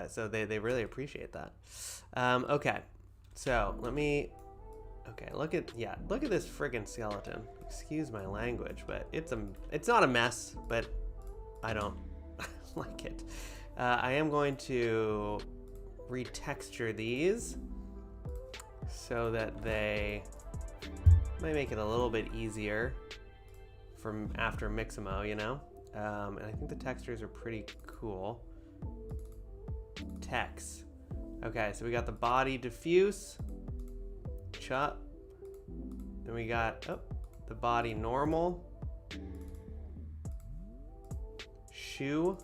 so they really appreciate that. Okay, so let me, okay, look at this friggin' skeleton. Excuse my language, but it's not a mess, but I don't like it. I am going to retexture these so that they might make it a little bit easier from after Mixamo, you know? And I think the textures are pretty cool. Text. Okay, so we got the body diffuse, chop. Then we got the body normal, shoe.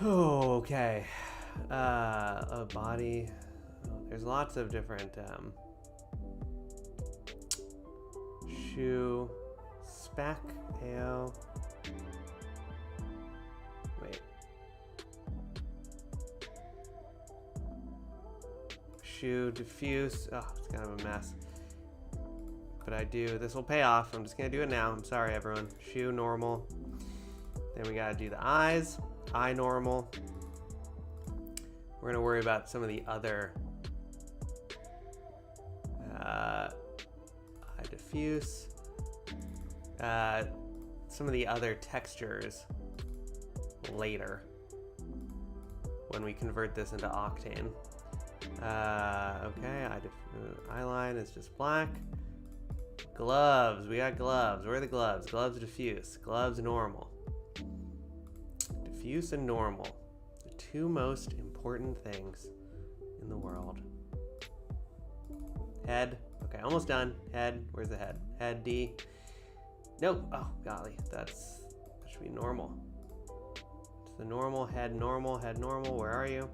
Oh, okay. A body. Oh, there's lots of different shoe, spec, AO. Wait. Shoe, diffuse. Oh, it's kind of a mess. But this will pay off. I'm just gonna do it now. I'm sorry, everyone. Shoe, normal. Then we gotta do the eyes. Eye normal. We're gonna worry about some of the other eye diffuse. Some of the other textures later when we convert this into Octane. Okay, eyeline is just black. Gloves, we got gloves. Where are the gloves? Gloves diffuse, gloves normal. Diffuse and normal, the two most important things in the world. Head, okay, almost done. Head, where's the head? Head D. Nope, oh golly, that should be normal. It's the normal, head normal, where are you?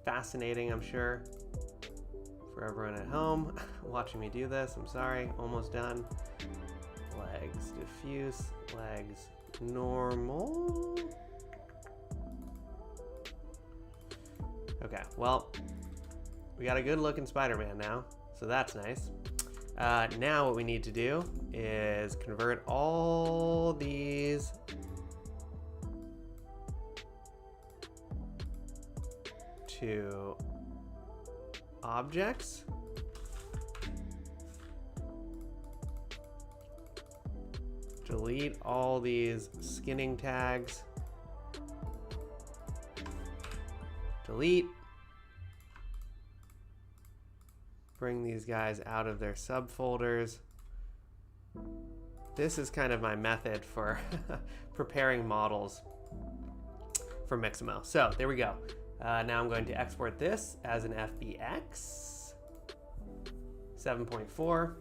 Fascinating, I'm sure, for everyone at home watching me do this. I'm sorry, almost done. Legs, diffuse, legs, normal. Okay, well, we got a good looking Spider-Man now, so that's nice. Now what we need to do is convert all these to objects. Delete all these skinning tags. Delete. Bring these guys out of their subfolders. This is kind of my method for preparing models for Mixamo. So there we go. Now I'm going to export this as an FBX 7.4.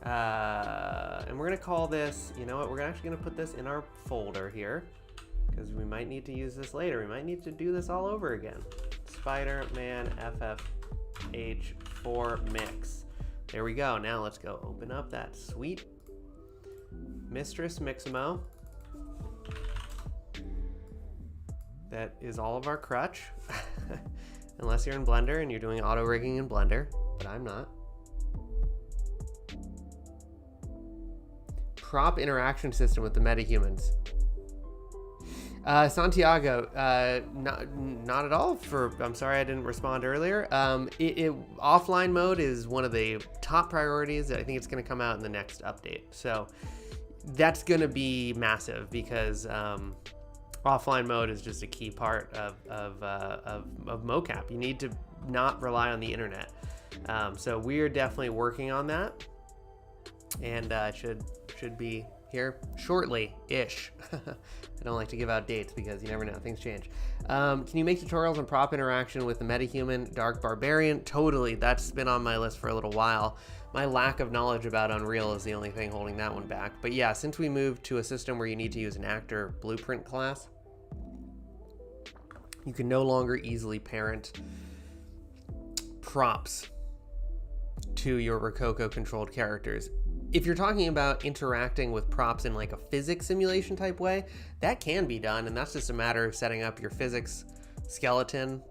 And we're gonna call this, you know what, we're actually gonna put this in our folder here because we might need to use this later. We might need to do this all over again. Spider-Man FFH4 mix. There we go. Now let's go open up that sweet Mistress Mixamo. That is all of our crutch. Unless you're in Blender and you're doing auto rigging in Blender, but I'm not. Prop interaction system with the metahumans. Santiago, not at all. I'm sorry I didn't respond earlier. Offline mode is one of the top priorities. I think it's going to come out in the next update. So that's going to be massive because offline mode is just a key part of mocap. You need to not rely on the internet. So we're definitely working on that, and should be here shortly-ish. I don't like to give out dates because you never know, things change. Can you make tutorials on prop interaction with the metahuman Dark Barbarian? Totally, that's been on my list for a little while. My lack of knowledge about Unreal is the only thing holding that one back. But yeah, since we moved to a system where you need to use an actor blueprint class, you can no longer easily parent props to your Rokoko controlled characters. If you're talking about interacting with props in like a physics simulation type way, that can be done, and that's just a matter of setting up your physics skeleton,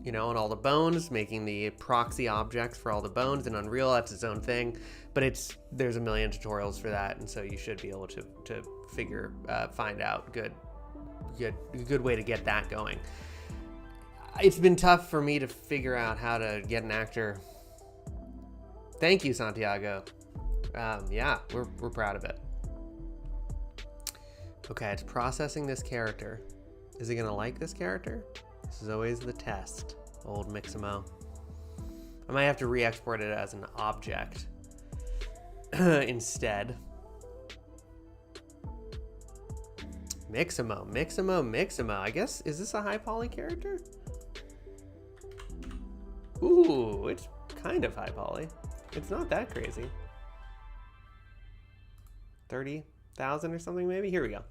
you know, and all the bones, making the proxy objects for all the bones. In Unreal, that's its own thing, but there's a million tutorials for that, and so you should be able to find out a good way to get that going. It's been tough for me to figure out how to get an actor. Thank you, Santiago. Yeah, we're proud of it. Okay, it's processing this character. Is it gonna like this character? This is always the test, old Mixamo. I might have to re-export it as an object instead. Mixamo. I guess, is this a high poly character? Ooh, it's kind of high poly. It's not that crazy. 30,000 or something maybe? Here we go.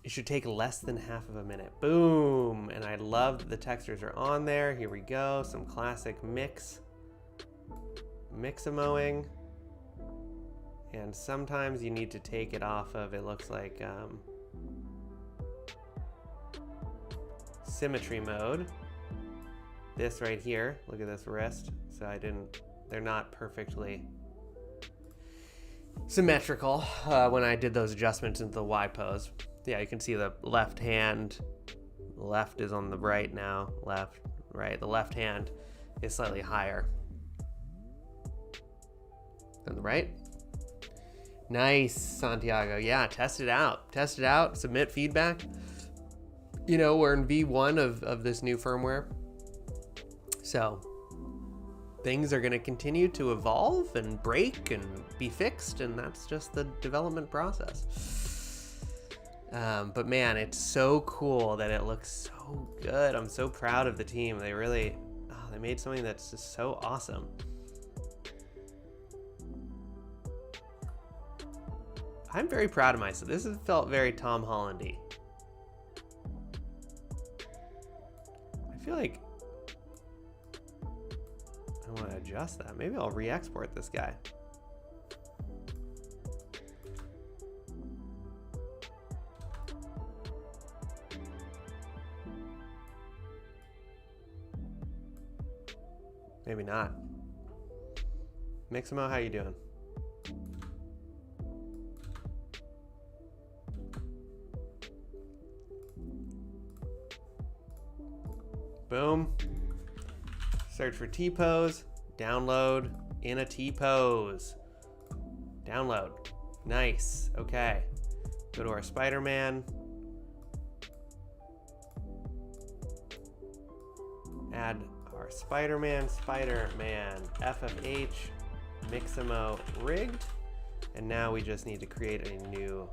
It should take less than half of a minute. Boom! And I love that the textures are on there. Here we go. Some classic mixamoing. And sometimes you need to take it off of, it looks like, symmetry mode. This right here, look at this wrist. So they're not perfectly symmetrical when I did those adjustments into the Y pose. Yeah, you can see the left hand, left is on the right now, left, right. The left hand is slightly higher than the right. Nice, Santiago. Yeah, test it out, submit feedback. You know, we're in V1 of this new firmware. So things are going to continue to evolve and break and be fixed, and that's just the development process. But man, it's so cool that it looks so good. I'm so proud of the team. They really, they made something that's just so awesome. I'm very proud of myself. This has felt very Tom Holland-y. I feel like I want to adjust that. Maybe I'll re-export this guy. Maybe not. Mixamo, how you doing? Boom. Search for T-pose, download in a T-pose. Download. Nice. Okay. Go to our Spiderman. Add our Spiderman, FFH, Mixamo rigged. And now we just need to create a new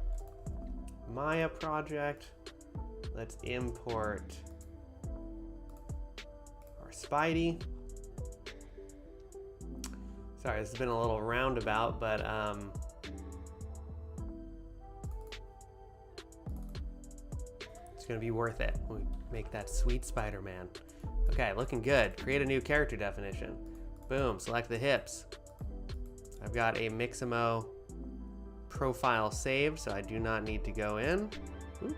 Maya project. Let's import our Spidey. Sorry, this has been a little roundabout, but it's gonna be worth it. We make that sweet Spider-Man. Okay, looking good. Create a new character definition. Boom, select the hips. I've got a Mixamo profile saved, so I do not need to go in. Ooh.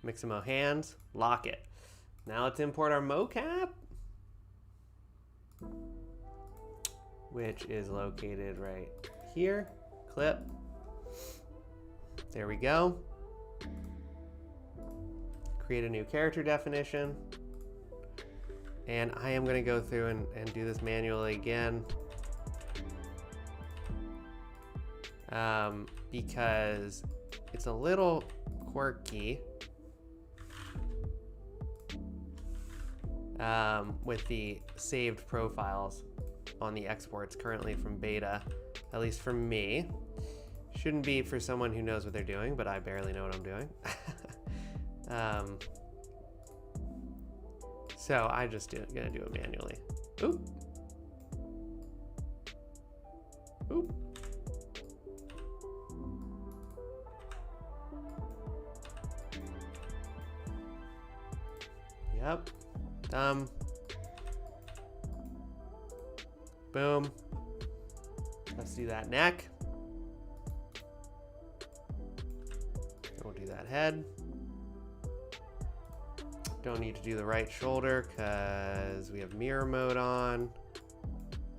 Mixamo hands, lock it. Now let's import our mocap, which is located right here. Clip. There we go. Create a new character definition. And I am going to go through and do this manually again. Because it's a little quirky with the saved profiles on the exports currently from beta, at least for me. Shouldn't be for someone who knows what they're doing, but I barely know what I'm doing. So I just gonna do it manually. Oop. Oop. Yep. Thumb. Boom. Let's do that neck. We'll do that head. Don't need to do the right shoulder because we have mirror mode on.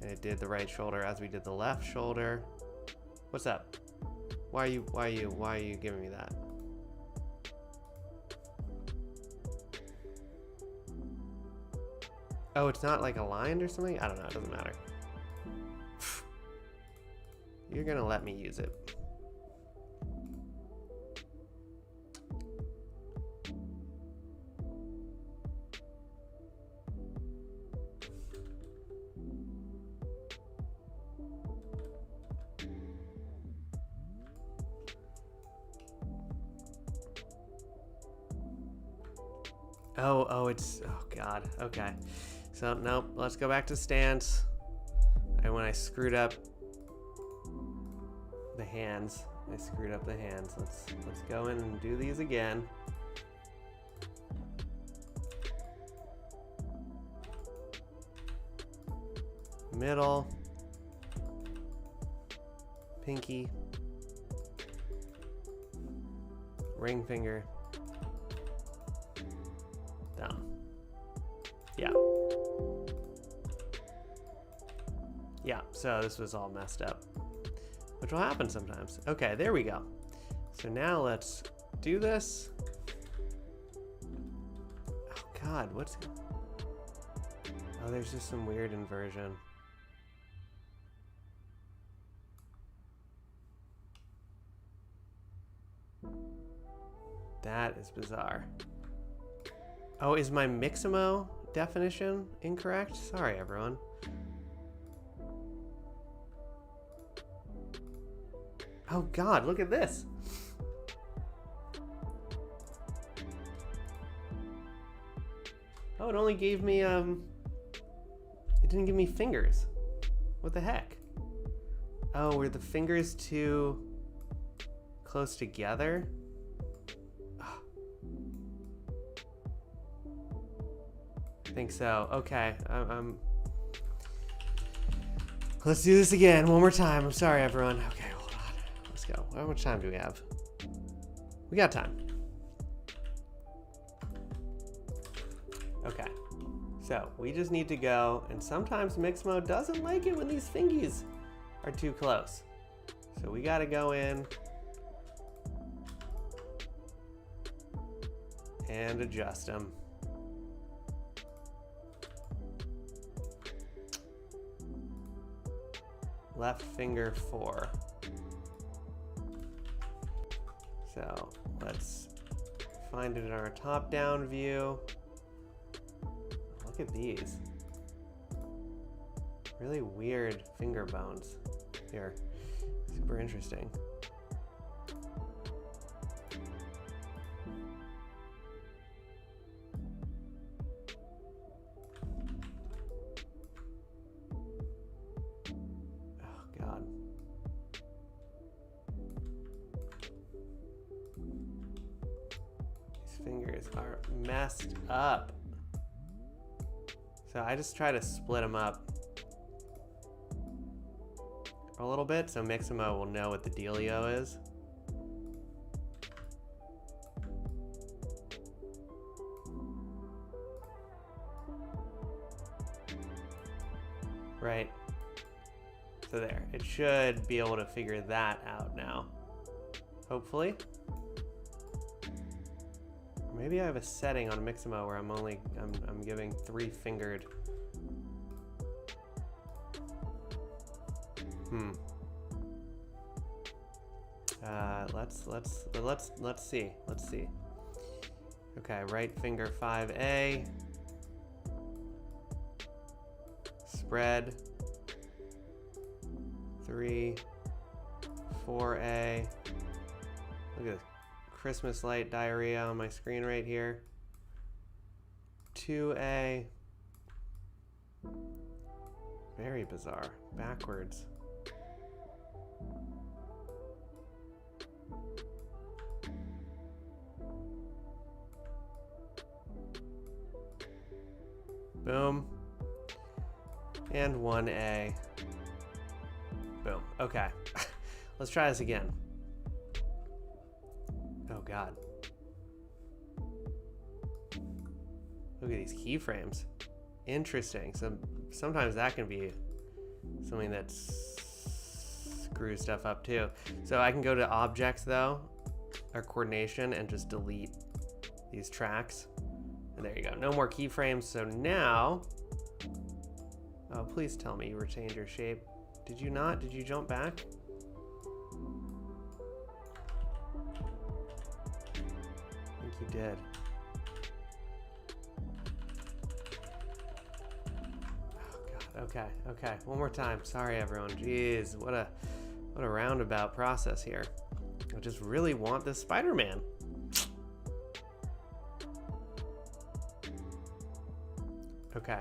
And it did the right shoulder as we did the left shoulder. What's up? Why are you giving me that? Oh, it's not like aligned or something? I don't know, it doesn't matter. You're gonna let me use it. Oh, God, okay. So, nope, let's go back to stance. And when I screwed up the hands, Let's go in and do these again. Middle. Pinky. Ring finger. Thumb. Yeah. Yeah, so this was all messed up, which will happen sometimes. Okay, there we go. So now let's do this. Oh God, what's... Oh, there's just some weird inversion. That is bizarre. Oh, is my Mixamo definition incorrect? Sorry, everyone. Oh God, look at this. Oh, it only gave me, it didn't give me fingers. What the heck? Oh, were the fingers too close together? I think so. Okay, let's do this again one more time. I'm sorry, everyone. Okay, hold on. Let's go. How much time do we have? We got time. Okay, so we just need to go, and sometimes Mixamo doesn't like it when these fingies are too close. So we got to go in and adjust them. Left finger 4. So let's find it in our top-down view. Look at these. Really weird finger bones here. Super interesting. Fingers are messed up. So I just try to split them up a little bit so Mixamo will know what the dealio is. right? So there, it should be able to figure that out now, hopefully. Maybe I have a setting on Mixamo where I'm giving 3-fingered. Let's see. Okay, right finger 5A. Spread 3, 4A. Look at this Christmas light diarrhea on my screen right here. 2A. Very bizarre. Backwards. Boom. And 1A. Boom. Okay. Let's try this again. Oh God. Look at these keyframes. Interesting. Sometimes that can be something that screws stuff up too. So I can go to objects though, or coordination, and just delete these tracks. And there you go. No more keyframes. So now, oh, please tell me you retained your shape. Did you not? Did you jump back? I think you did. Oh God. Okay. One more time. Sorry, everyone. Jeez, what a roundabout process here. I just really want this Spider-Man. Okay,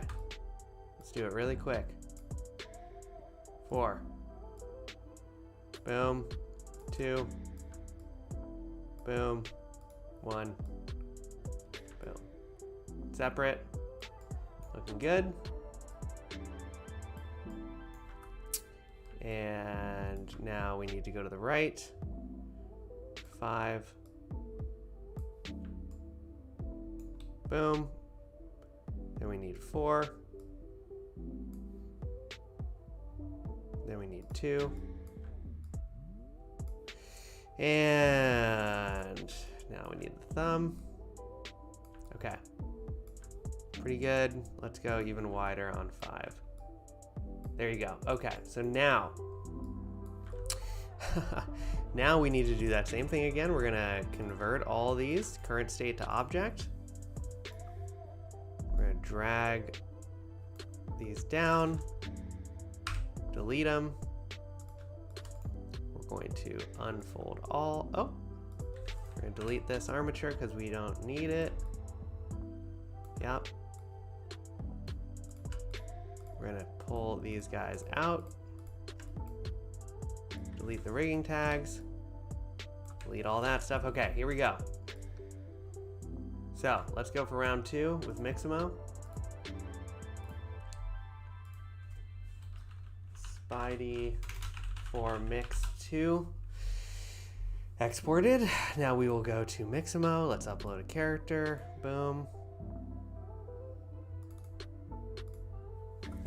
let's do it really quick. 4. Boom. 2. Boom. 1. Boom. Separate. Looking good. And now we need to go to the right. 5. Boom. Then we need 4. Then we need 2. And now we need the thumb. Okay. Pretty good. Let's go even wider on 5. There you go. Okay, so now, now we need to do that same thing again. We're gonna convert all these current state to object. We're gonna drag these down, delete them. We're going to unfold all. Oh, we're gonna delete this armature because we don't need it. Yep. We're gonna pull these guys out. Delete the rigging tags. Delete all that stuff. Okay, here we go. So let's go for round 2 with Mixamo. Spidey for Mix 2. Exported. Now we will go to Mixamo. Let's upload a character. Boom.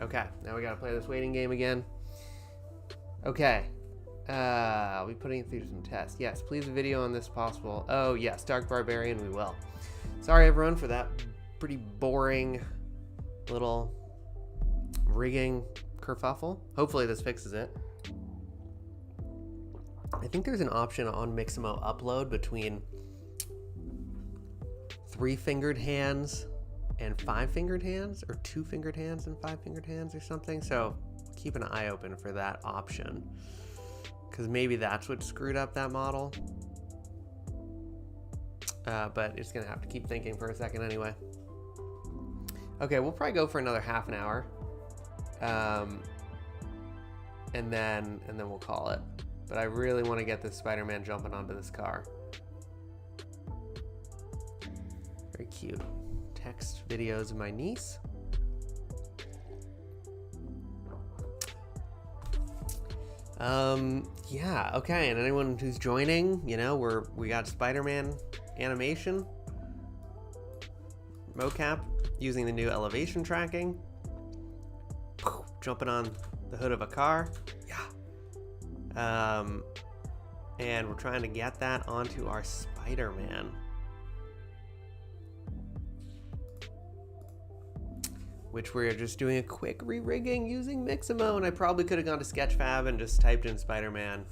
Okay, now we gotta play this waiting game again. Okay. Are we putting it through some tests? Yes, please video on this possible. Oh yes, Dark Barbarian, we will. Sorry everyone for that pretty boring little rigging kerfuffle. Hopefully this fixes it. I think there's an option on Mixamo upload between 3-fingered hands and 5-fingered hands, or 2-fingered hands and 5-fingered hands or something. So keep an eye open for that option, because maybe that's what screwed up that model. But it's gonna have to keep thinking for a second anyway. Okay, we'll probably go for another half an hour. And then we'll call it. But I really want to get this Spider-Man jumping onto this car. Very cute. Text videos of my niece. Yeah, okay, and anyone who's joining, you know, we got Spider-Man animation, mocap, using the new elevation tracking. jumping on the hood of a car. Yeah. And we're trying to get that onto our Spider-Man. Which we're just doing a quick re-rigging using Mixamo, and I probably could have gone to Sketchfab and just typed in Spider-Man.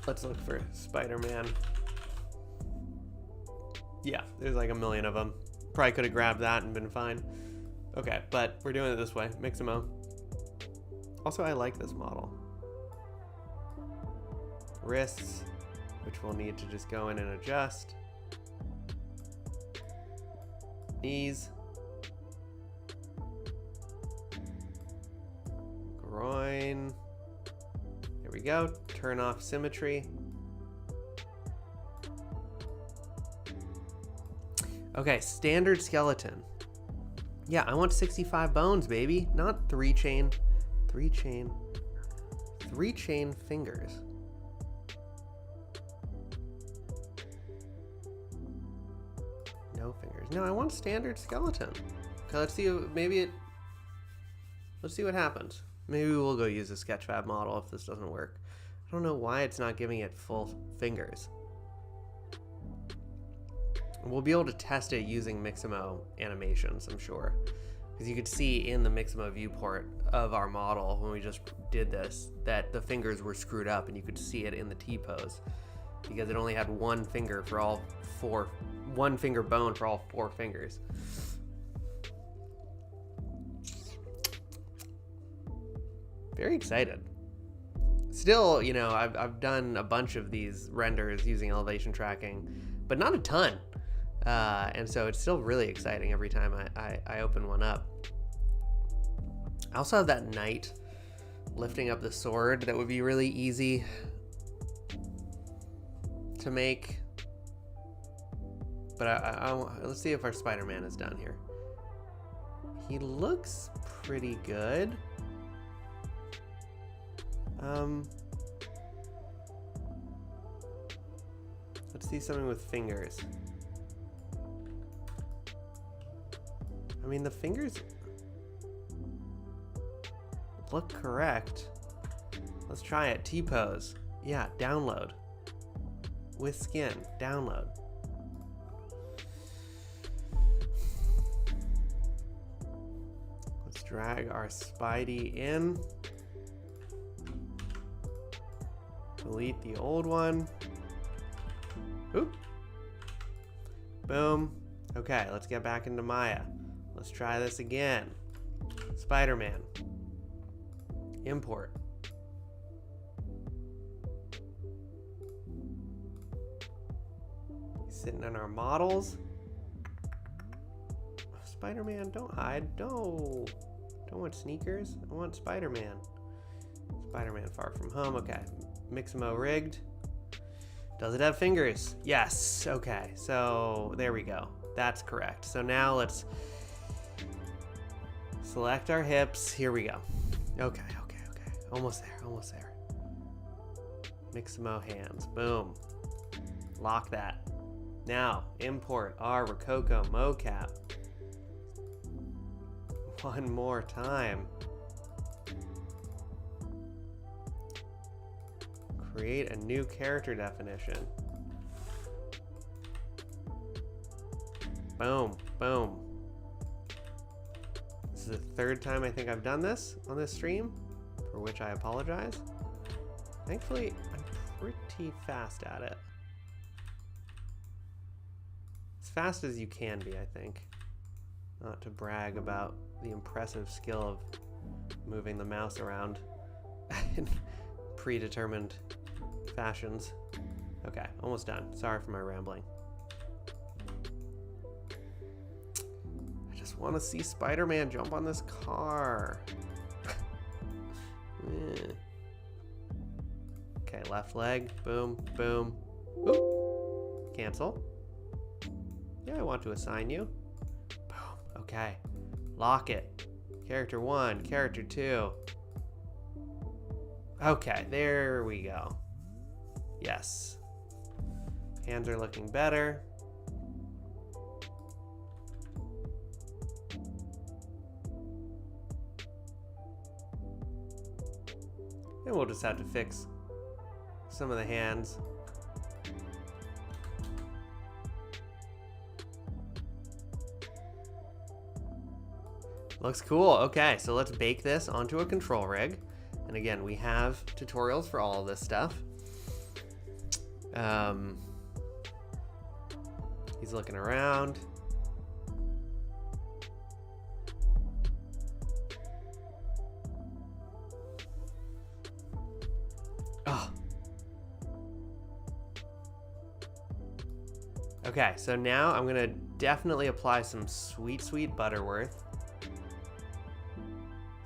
Let's look for Spider-Man. Yeah, there's like a million of them. Probably could have grabbed that and been fine. Okay, but we're doing it this way. Mixamo. Also, I like this model. Wrists, which we'll need to just go in and adjust. Knees. Groin. There we go. Turn off symmetry. Okay, standard skeleton. Yeah, I want 65 bones, baby. Not 3 chain fingers. No fingers. No, I want standard skeleton. Okay, let's see. Let's see what happens. Maybe we'll go use a Sketchfab model if this doesn't work. I don't know why it's not giving it full fingers. We'll be able to test it using Mixamo animations, I'm sure. Because you could see in the Mixamo viewport of our model when we just did this that the fingers were screwed up, and you could see it in the T-pose because it only had one finger for all four, one finger bone for all 4 fingers. Very excited. Still, you know, I've done a bunch of these renders using elevation tracking, but not a ton. And so it's still really exciting every time I open one up. I also have that knight lifting up the sword that would be really easy to make. But let's see if our Spider-Man is done here. He looks pretty good. Let's see something with fingers. I mean, the fingers look correct. Let's try it. T-pose. Yeah, download. With skin. Download. Let's drag our Spidey in. Delete the old one. Oop. Boom. Okay, let's get back into Maya. Let's try this again. Spider-Man. Import. Sitting in our models. Spider-Man, don't hide. No. Don't want sneakers. I want Spider-Man. Spider-Man Far From Home. Okay. Mixamo rigged. Does it have fingers? Yes. Okay. So there we go. That's correct. So now let's select our hips. Here we go. Okay. Almost there. Mixamo hands. Boom. Lock that. Now, import our Rokoko mocap. One more time. Create a new character definition. Boom, boom. This is the 3rd time I think I've done this on this stream, for which I apologize. Thankfully, I'm pretty fast at it. As fast as you can be, I think. Not to brag about the impressive skill of moving the mouse around in predetermined fashions. Okay, almost done. Sorry for my rambling. I just want to see Spider-Man jump on this car. Okay, left leg. Boom, boom. Oop. Cancel. Yeah, I want to assign you. Boom. Okay. Lock it. Character 1, character 2. Okay, there we go. Yes. Hands are looking better. And we'll just have to fix some of the hands. Looks cool. Okay, so let's bake this onto a control rig. And again, we have tutorials for all of this stuff. He's looking around. Oh. Okay, so now I'm gonna definitely apply some sweet Butterworth.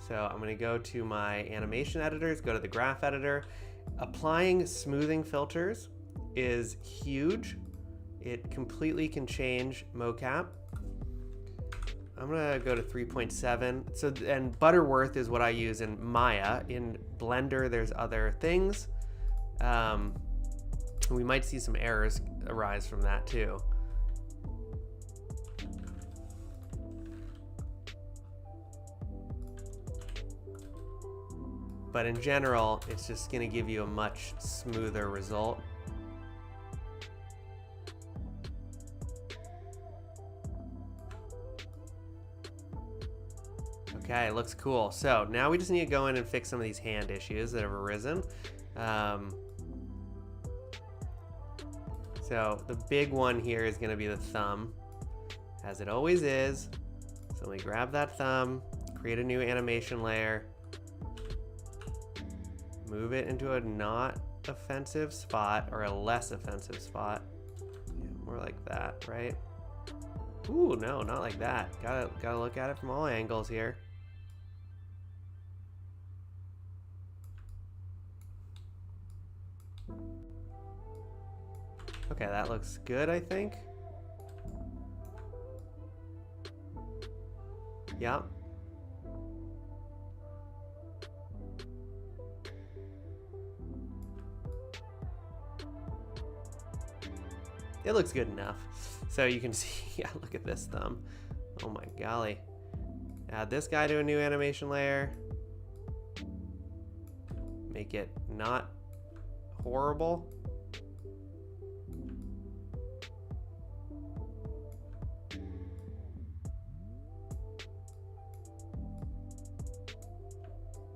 So I'm gonna go to my animation editors, go to the graph editor. Applying smoothing filters is huge. It completely can change mocap. I'm gonna go to 3.7. So, and Butterworth is what I use in Maya. In Blender, there's other things. We might see some errors arise from that too. But in general, it's just gonna give you a much smoother result. Okay, it looks cool. So now we just need to go in and fix some of these hand issues that have arisen. So the big one here is gonna be the thumb, as it always is. So we grab that thumb, create a new animation layer, move it into a not offensive spot or a less offensive spot. Yeah, more like that, right? Ooh, no, not like that. Gotta look at it from all angles here. Okay, that looks good, I think. Yep. It looks good enough. So you can see, yeah, look at this thumb. Oh my golly. Add this guy to a new animation layer. Make it not horrible.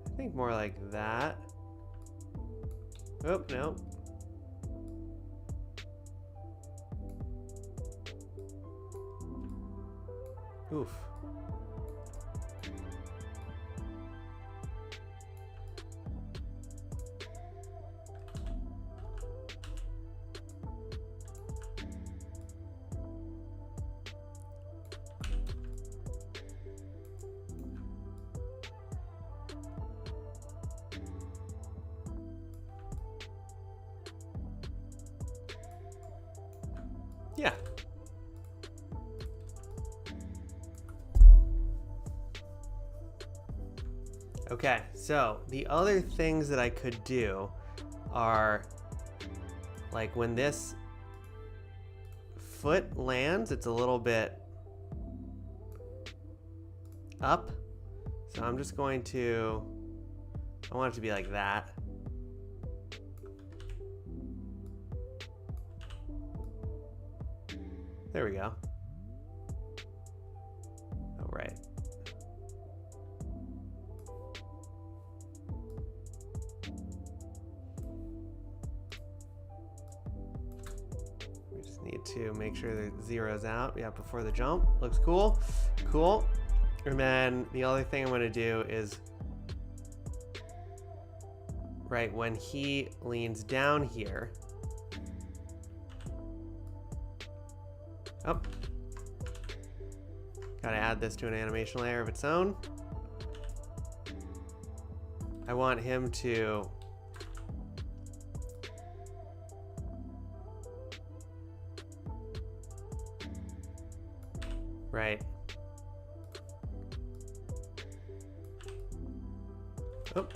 I think more like that. Oh, no. Oof. Yeah. Okay, so the other things that I could do are, like, when this foot lands, it's a little bit up. So I'm just going to, I want it to be like that. There we go. All right. We just need to make sure that it zeroes out. Yeah, before the jump. Looks cool. Cool. And then the other thing I'm going to do is, right when he leans down here. Oh. Gotta add this to an animation layer of its own. I want him to right. Oh.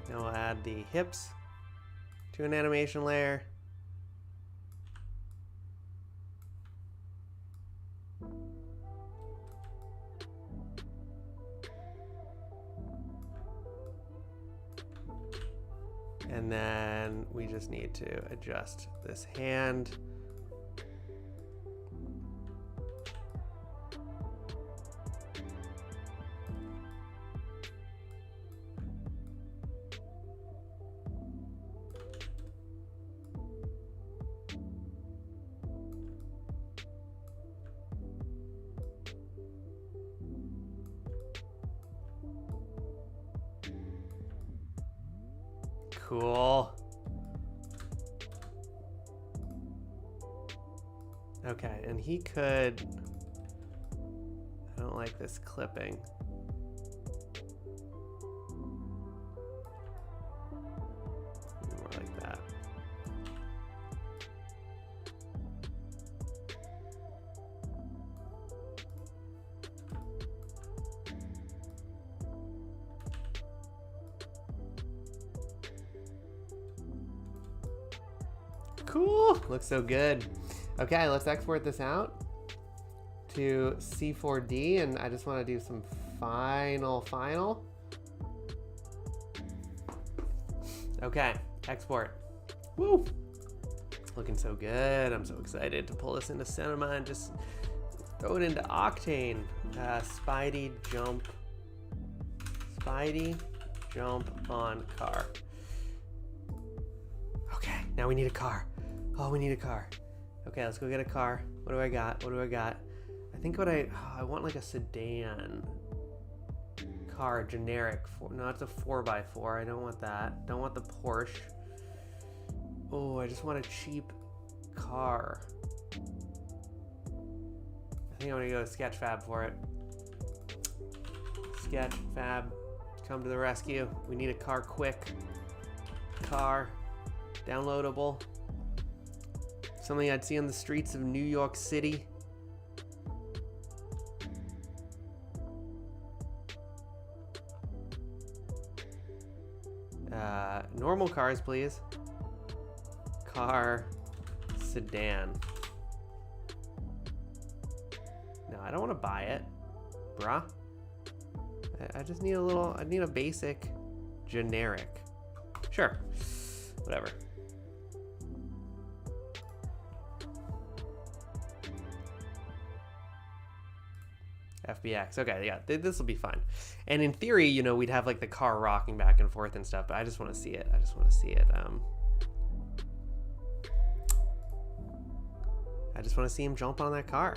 Now we'll add the hips to an animation layer. And then we just need to adjust this hand. Cool. Okay, and he could... I don't like this clipping. Maybe more like that. Cool, looks so good. Okay, let's export this out to C4D, and I just want to do some final. Okay, export. Woo! Looking so good. I'm so excited to pull this into Cinema and just throw it into Octane. Spidey jump on car. Okay, now we need a car. Oh, we need a car. Okay, let's go get a car. What do I got? I think I want like a sedan car, generic. No, it's a 4x4. I don't want that. Don't want the Porsche. Oh, I just want a cheap car. I think I'm gonna go to Sketchfab for it. Sketchfab, come to the rescue. We need a car quick. Car, downloadable. Something I'd see on the streets of New York City. Normal cars, please. Car, sedan. No, I don't want to buy it, bruh. I just need I need a basic, generic. Sure, whatever. FBX. Okay, yeah, this will be fun. And in theory, you know, we'd have like the car rocking back and forth and stuff, but I just want to see it. I just want to see him jump on that car.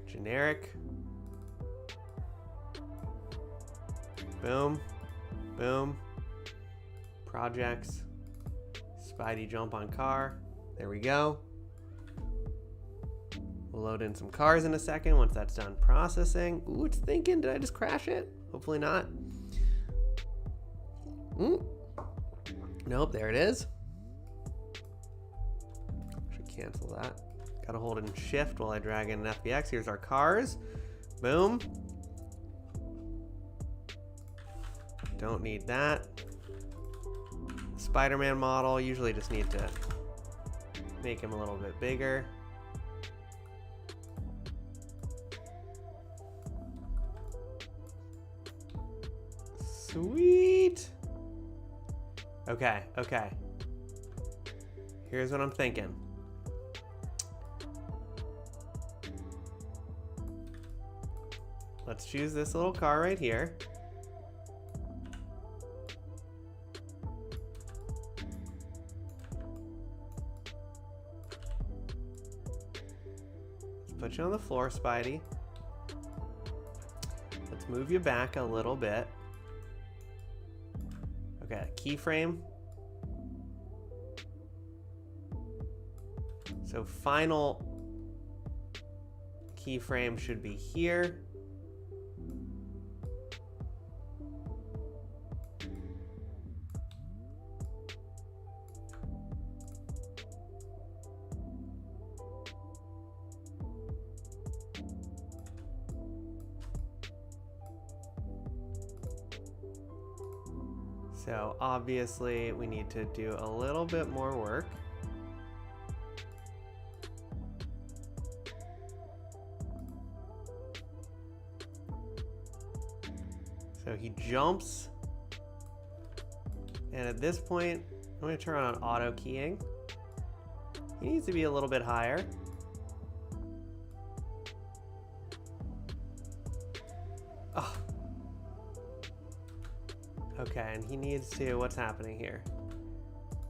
Generic. Boom. Boom. Projects. Spidey jump on car. There we go. We'll load in some cars in a second once that's done processing. Ooh, it's thinking. Did I just crash it? Hopefully not. Nope, there it is. Should cancel that. Gotta hold in shift while I drag in an FBX. Here's our cars. Boom. Don't need that. Spiderman model, usually just need to make him a little bit bigger. Sweet. Okay, okay. Here's what I'm thinking. Let's choose this little car right here. Let's put you on the floor, Spidey. Let's move you back a little bit. Okay, keyframe. So final keyframe should be here. So obviously we need to do a little bit more work. So he jumps. And at this point, I'm going to turn on auto keying. He needs to be a little bit higher. Oh. Okay, and he needs to, what's happening here?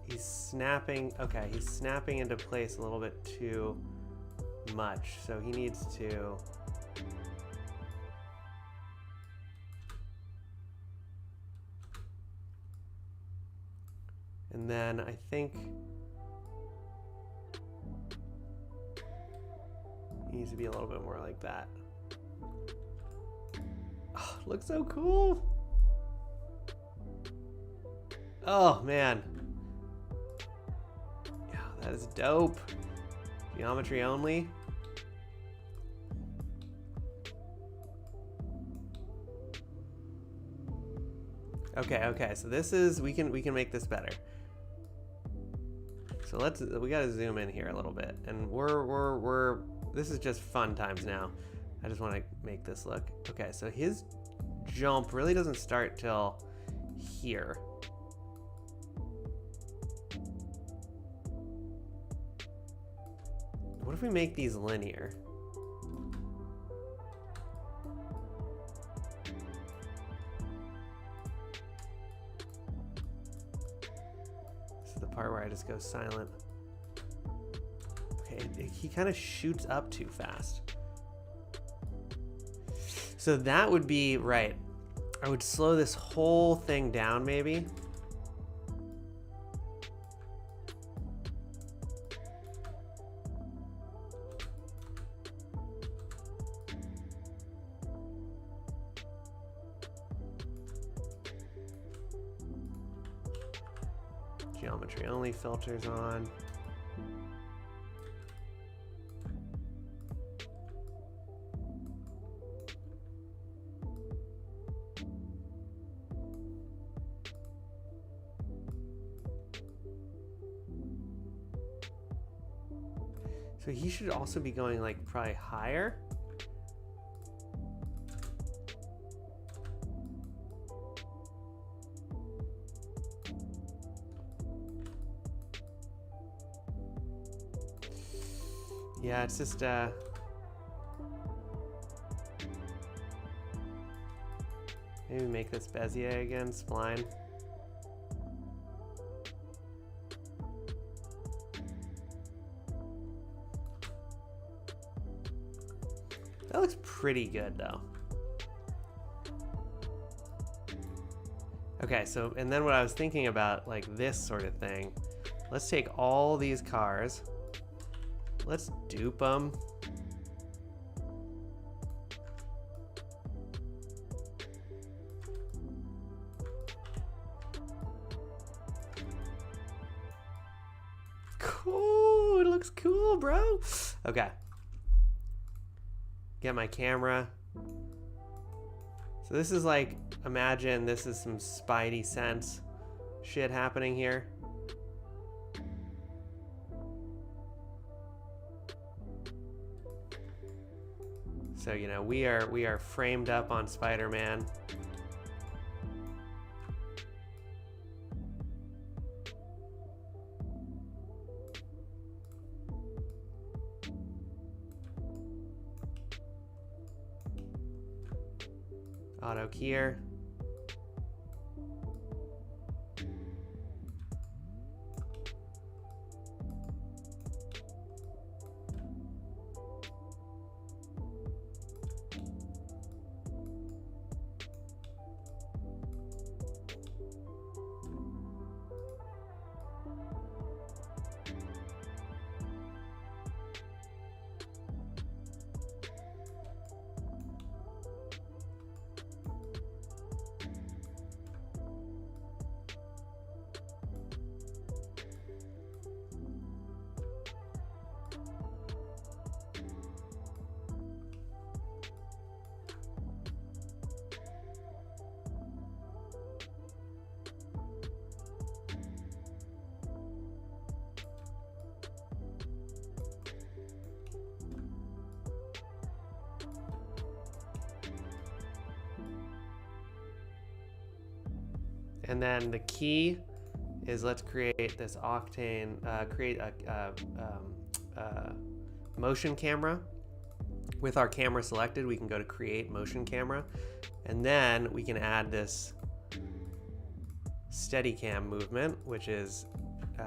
He's snapping, okay, he's snapping into place a little bit too much. So he needs to, and then I think he needs to be a little bit more like that. Oh, looks so cool. Oh man. Yeah, that is dope. Geometry only. Okay, so this is, we can make this better. So we gotta zoom in here a little bit, and this is just fun times now. I just want to make this look, okay, so his jump really doesn't start till here. What if we make these linear? This is the part where I just go silent. Okay, he kind of shoots up too fast. So that would be, right, I would slow this whole thing down maybe. Geometry only filters on. So he should also be going like probably higher. Yeah, it's just maybe make this Bezier again, spline. That looks pretty good though. Okay, so, and then what I was thinking about, like this sort of thing, let's take all these cars, let's dupe them. Cool, it looks cool, bro. Okay. Get my camera. So this is like, imagine this is some Spidey sense shit happening here. So, you know, we are framed up on Spider-Man. Auto keyer. and then the key is let's create this Octane, create a motion camera. With our camera selected, we can go to create motion camera, and then we can add this Steadicam movement, which is you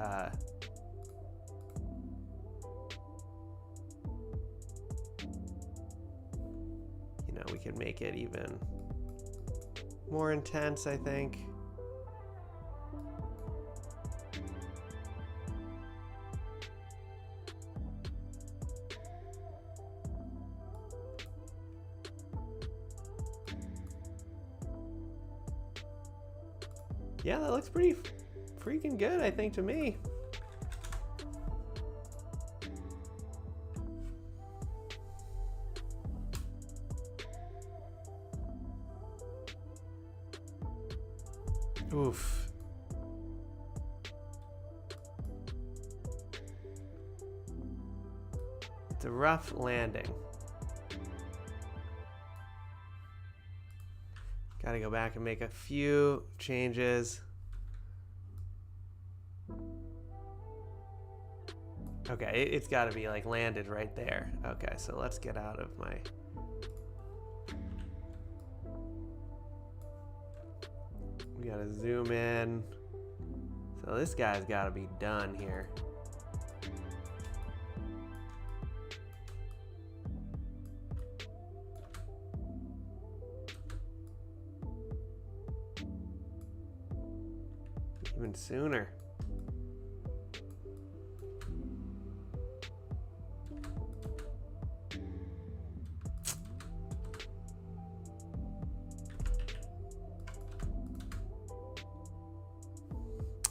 know, we can make it even more intense, I think. Yeah, that looks pretty freaking good, I think, to me. Oof. It's a rough landing. Got to go back and make a few changes. Okay, it's got to be like landed right there. Okay, so let's get out of my... We got to zoom in. So this guy's got to be done here. Even sooner.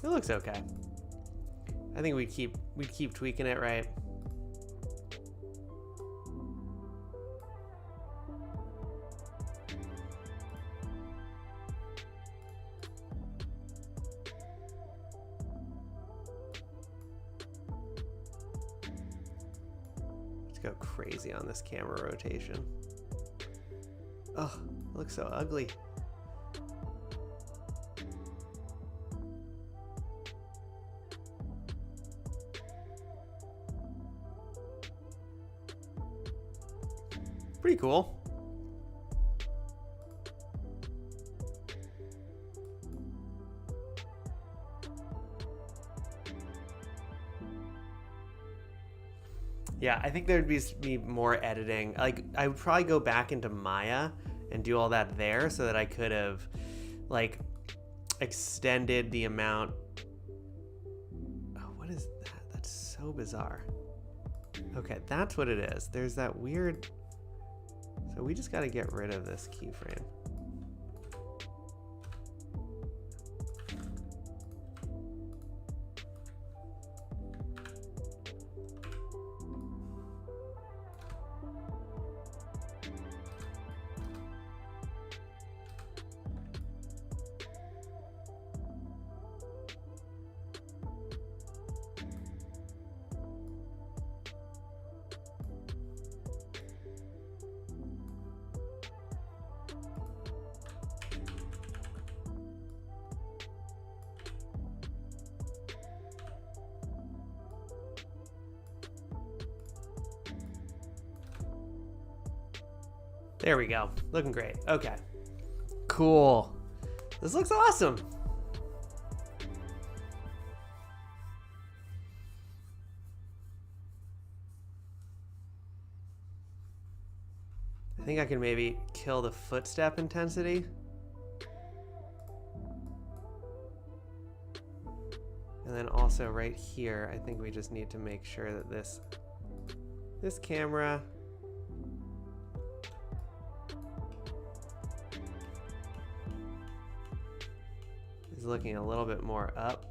It looks okay. I think we'd keep tweaking it, right? Let's go crazy on this camera rotation. Oh, it looks so ugly. Pretty cool. Yeah, I think there'd be more editing. Like, I would probably go back into Maya and do all that there so that I could have, like, extended the amount. Oh, what is that? That's so bizarre. Okay, that's what it is. There's that weird... So we just got to get rid of this keyframe. There we go. Looking great. Okay. Cool. This looks awesome. I think I can maybe kill the footstep intensity. And then also right here, I think we just need to make sure that this camera is looking a little bit more up.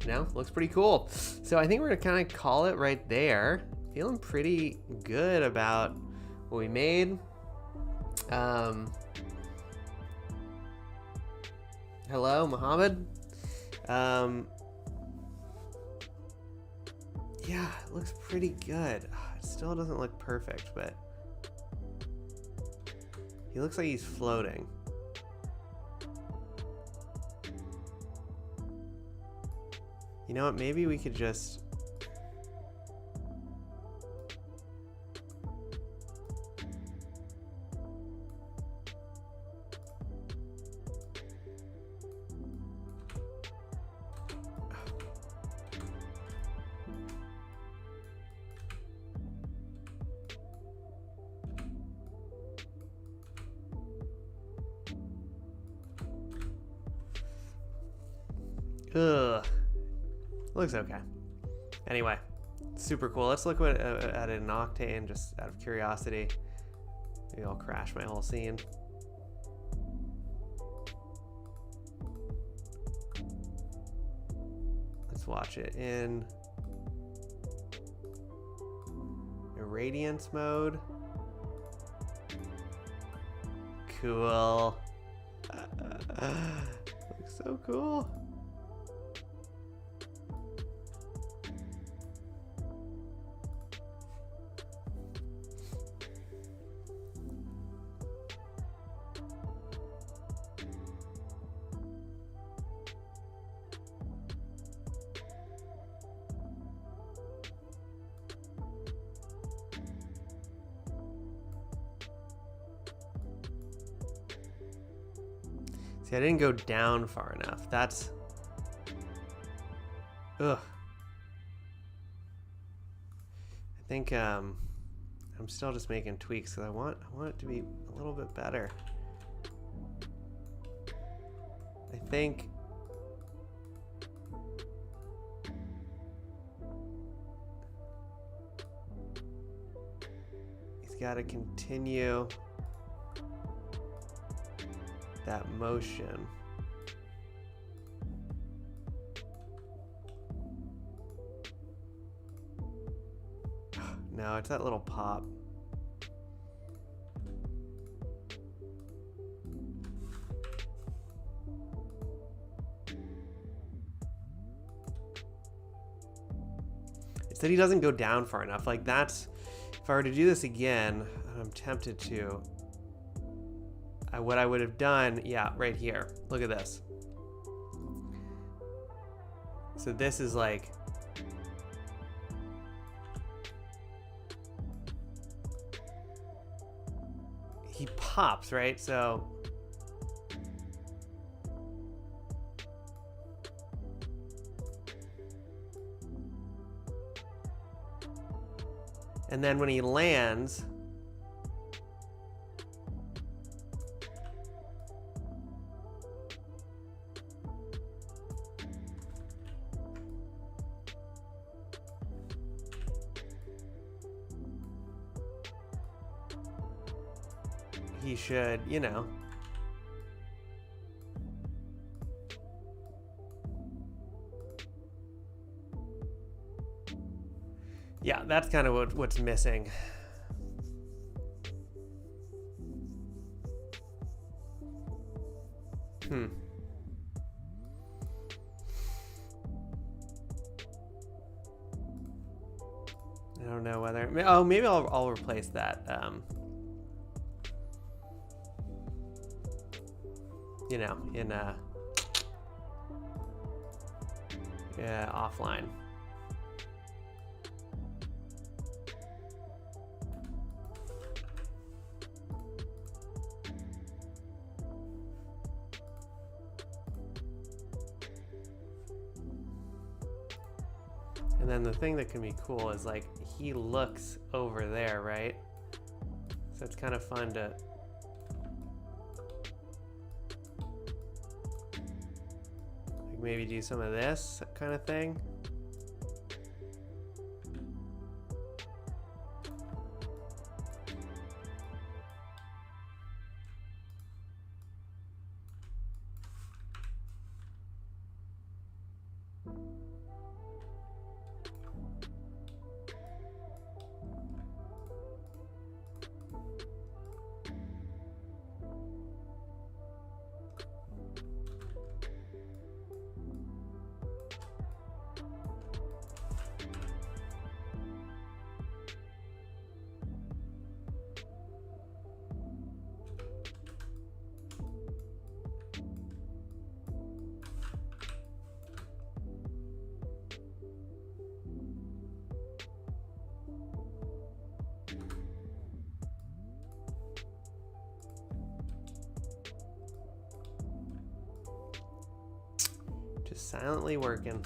You know, looks pretty cool. So I think we're gonna kind of call it right there. feeling pretty good about what we made. Hello, Mohammed. Yeah, it looks pretty good. It still doesn't look perfect, but he looks like he's floating. You know what? Maybe we could just... Ugh. Looks okay. Anyway, super cool. Let's look at it in Octane, just out of curiosity. Maybe I'll crash my whole scene. Let's watch it in irradiance mode. Cool. Looks so cool. See, I didn't go down far enough. That's... Ugh. I think I'm still just making tweaks because I want it to be a little bit better. I think... he's got to continue that motion. No, it's that little pop. It's that he doesn't go down far enough. Like that's, if I were to do this again, I'm tempted to. What I would have done, yeah, right here. Look at this. So this is like, he pops, right? So and then when he lands, he should, you know. Yeah, that's kind of what's missing. I don't know whether... Oh, maybe I'll replace that. You know, in offline. And then the thing that can be cool is like he looks over there, right? So it's kind of fun to like maybe do some of this kind of thing. silently working.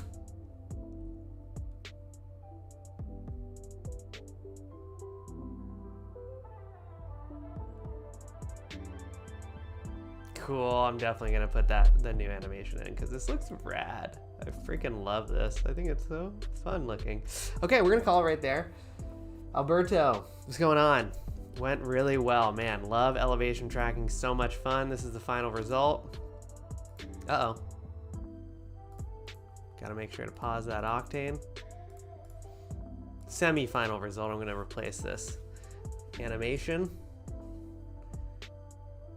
Cool, I'm definitely gonna put the new animation in because this looks rad. I freaking love this. I think it's so fun looking. Okay, we're gonna call it right there. Alberto, what's going on? Went really well, man. Love elevation tracking, so much fun. This is the final result. Uh-oh. Gotta make sure to pause that Octane. Semi-final result, I'm gonna replace this animation.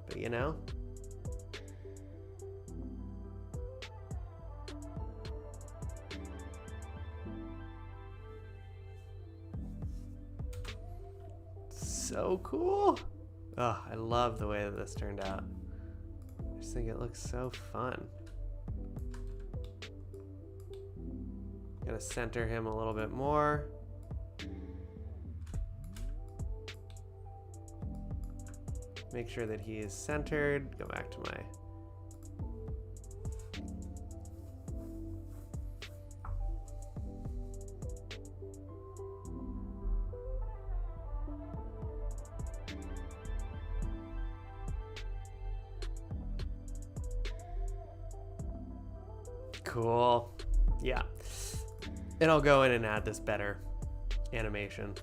But you know. So cool. Oh, I love the way that this turned out. I just think it looks so fun. Gotta center him a little bit more. Make sure that he is centered. Go back to my cool. Yeah. And I'll go in and add this better animation.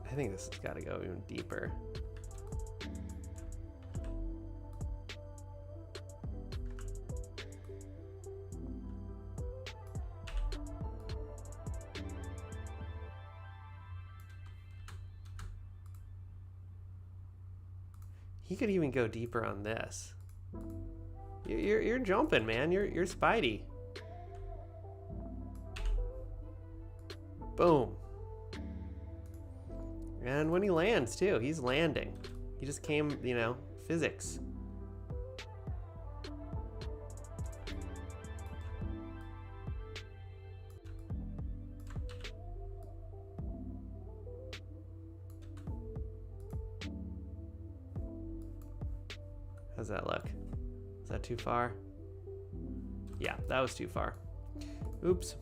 I think this has got to go even deeper. He could even go deeper on this. You're jumping, man. You're Spidey. Boom. And when he lands too, he's landing. He just came, you know, physics. How's that look? Is that too far? Yeah, that was too far. Oops.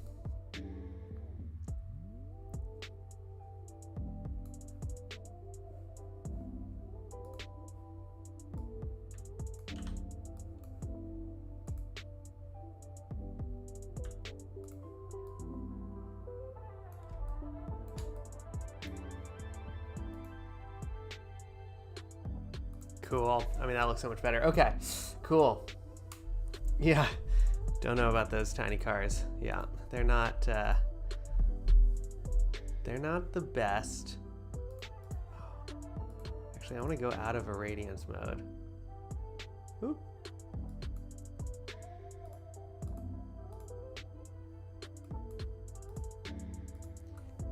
Cool. I mean, that looks so much better. Okay, cool. Yeah, don't know about those tiny cars. Yeah, they're not the best. Actually, I want to go out of irradiance mode. Oop.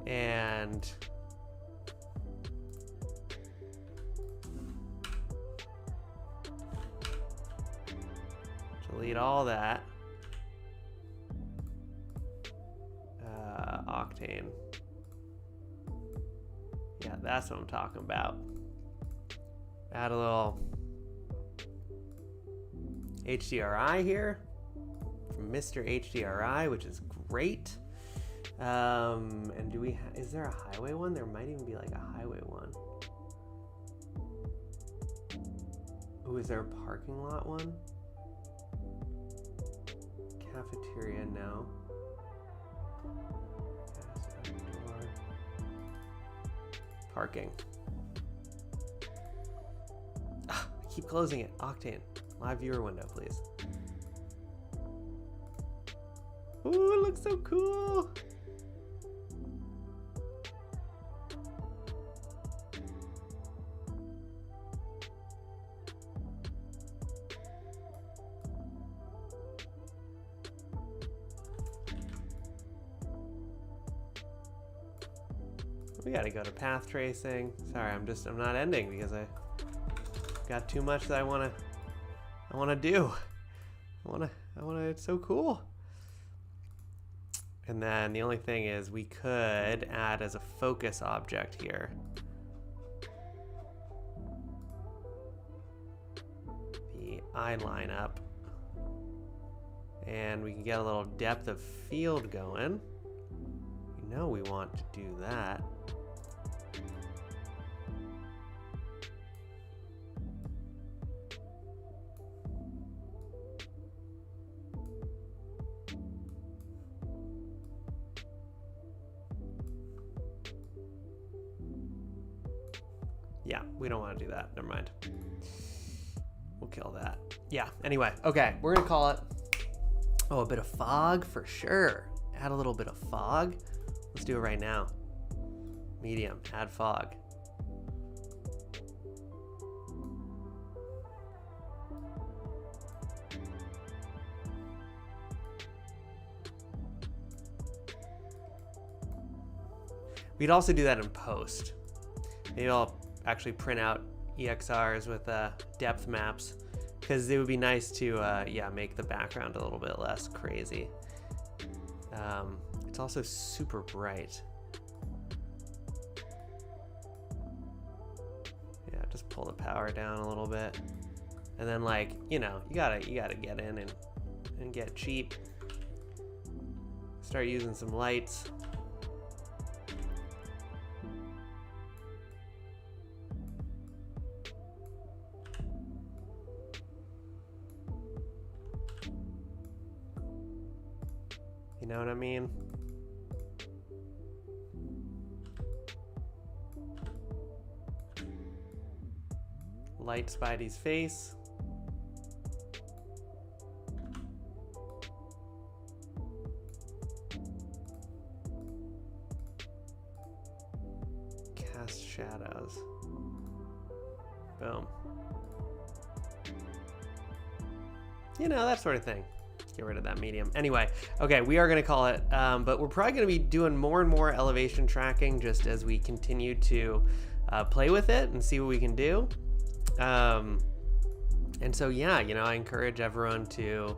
And delete all that. Octane. Yeah, that's what I'm talking about. Add a little HDRI here from Mr. HDRI, which is great. And do we is there a highway one? There might even be like a highway one. Oh, is there a parking lot one? Cafeteria, no. Gas outdoor. Parking. Ah, I keep closing it. Octane. Live viewer window, please. Ooh, it looks so cool. We gotta go to path tracing. Sorry, I'm not ending because I got too much that I wanna do. I wanna, it's so cool. And then the only thing is we could add as a focus object here the eye lineup. And we can get a little depth of field going. You know we want to do that. Yeah, we don't want to do that. Never mind. We'll kill that. Yeah, anyway. Okay, we're going to call it... Oh, a bit of fog for sure. Add a little bit of fog. Let's do it right now. Medium, add fog. We'd also do that in post. Maybe I'll actually print out EXRs with depth maps, because it would be nice to yeah, make the background a little bit less crazy. It's also super bright. Yeah, just pull the power down a little bit, and then, like, you know, you gotta get in and get cheap. Start using some lights. You know what I mean? Light Spidey's face. Cast shadows. Boom. You know, that sort of thing. Get rid of that medium. Anyway, okay, we are going to call it, but we're probably going to be doing more and more elevation tracking just as we continue to play with it and see what we can do. And so, yeah, you know, I encourage everyone to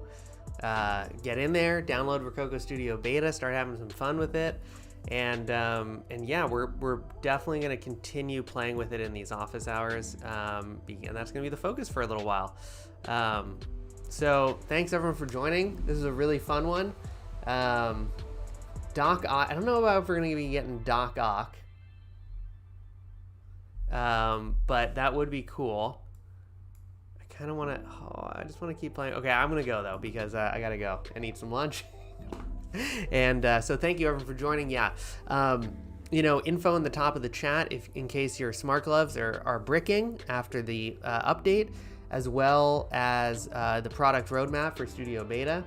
get in there, download Rokoko Studio Beta, start having some fun with it. And yeah, we're definitely going to continue playing with it in these office hours. And that's going to be the focus for a little while. So thanks everyone for joining. This is a really fun one. Doc Ock, I don't know about if we're going to be getting Doc Ock. But that would be cool. I kind of want to, I just want to keep playing. Okay, I'm going to go though, because I got to go and eat some lunch. And so thank you everyone for joining. Yeah. You know, info in the top of the chat if in case your smart gloves are bricking after the update, as well as the product roadmap for Studio Beta.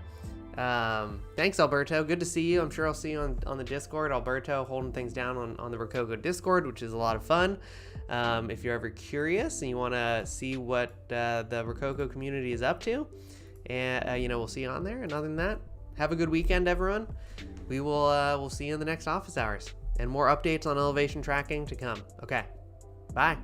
Thanks, Alberto. Good to see you. I'm sure I'll see you on the Discord. Alberto holding things down on the Rokoko Discord, which is a lot of fun. If you're ever curious and you want to see what the Rokoko community is up to, and you know, we'll see you on there. And other than that, have a good weekend, everyone. We will we'll see you in the next office hours, and more updates on elevation tracking to come. Okay, bye.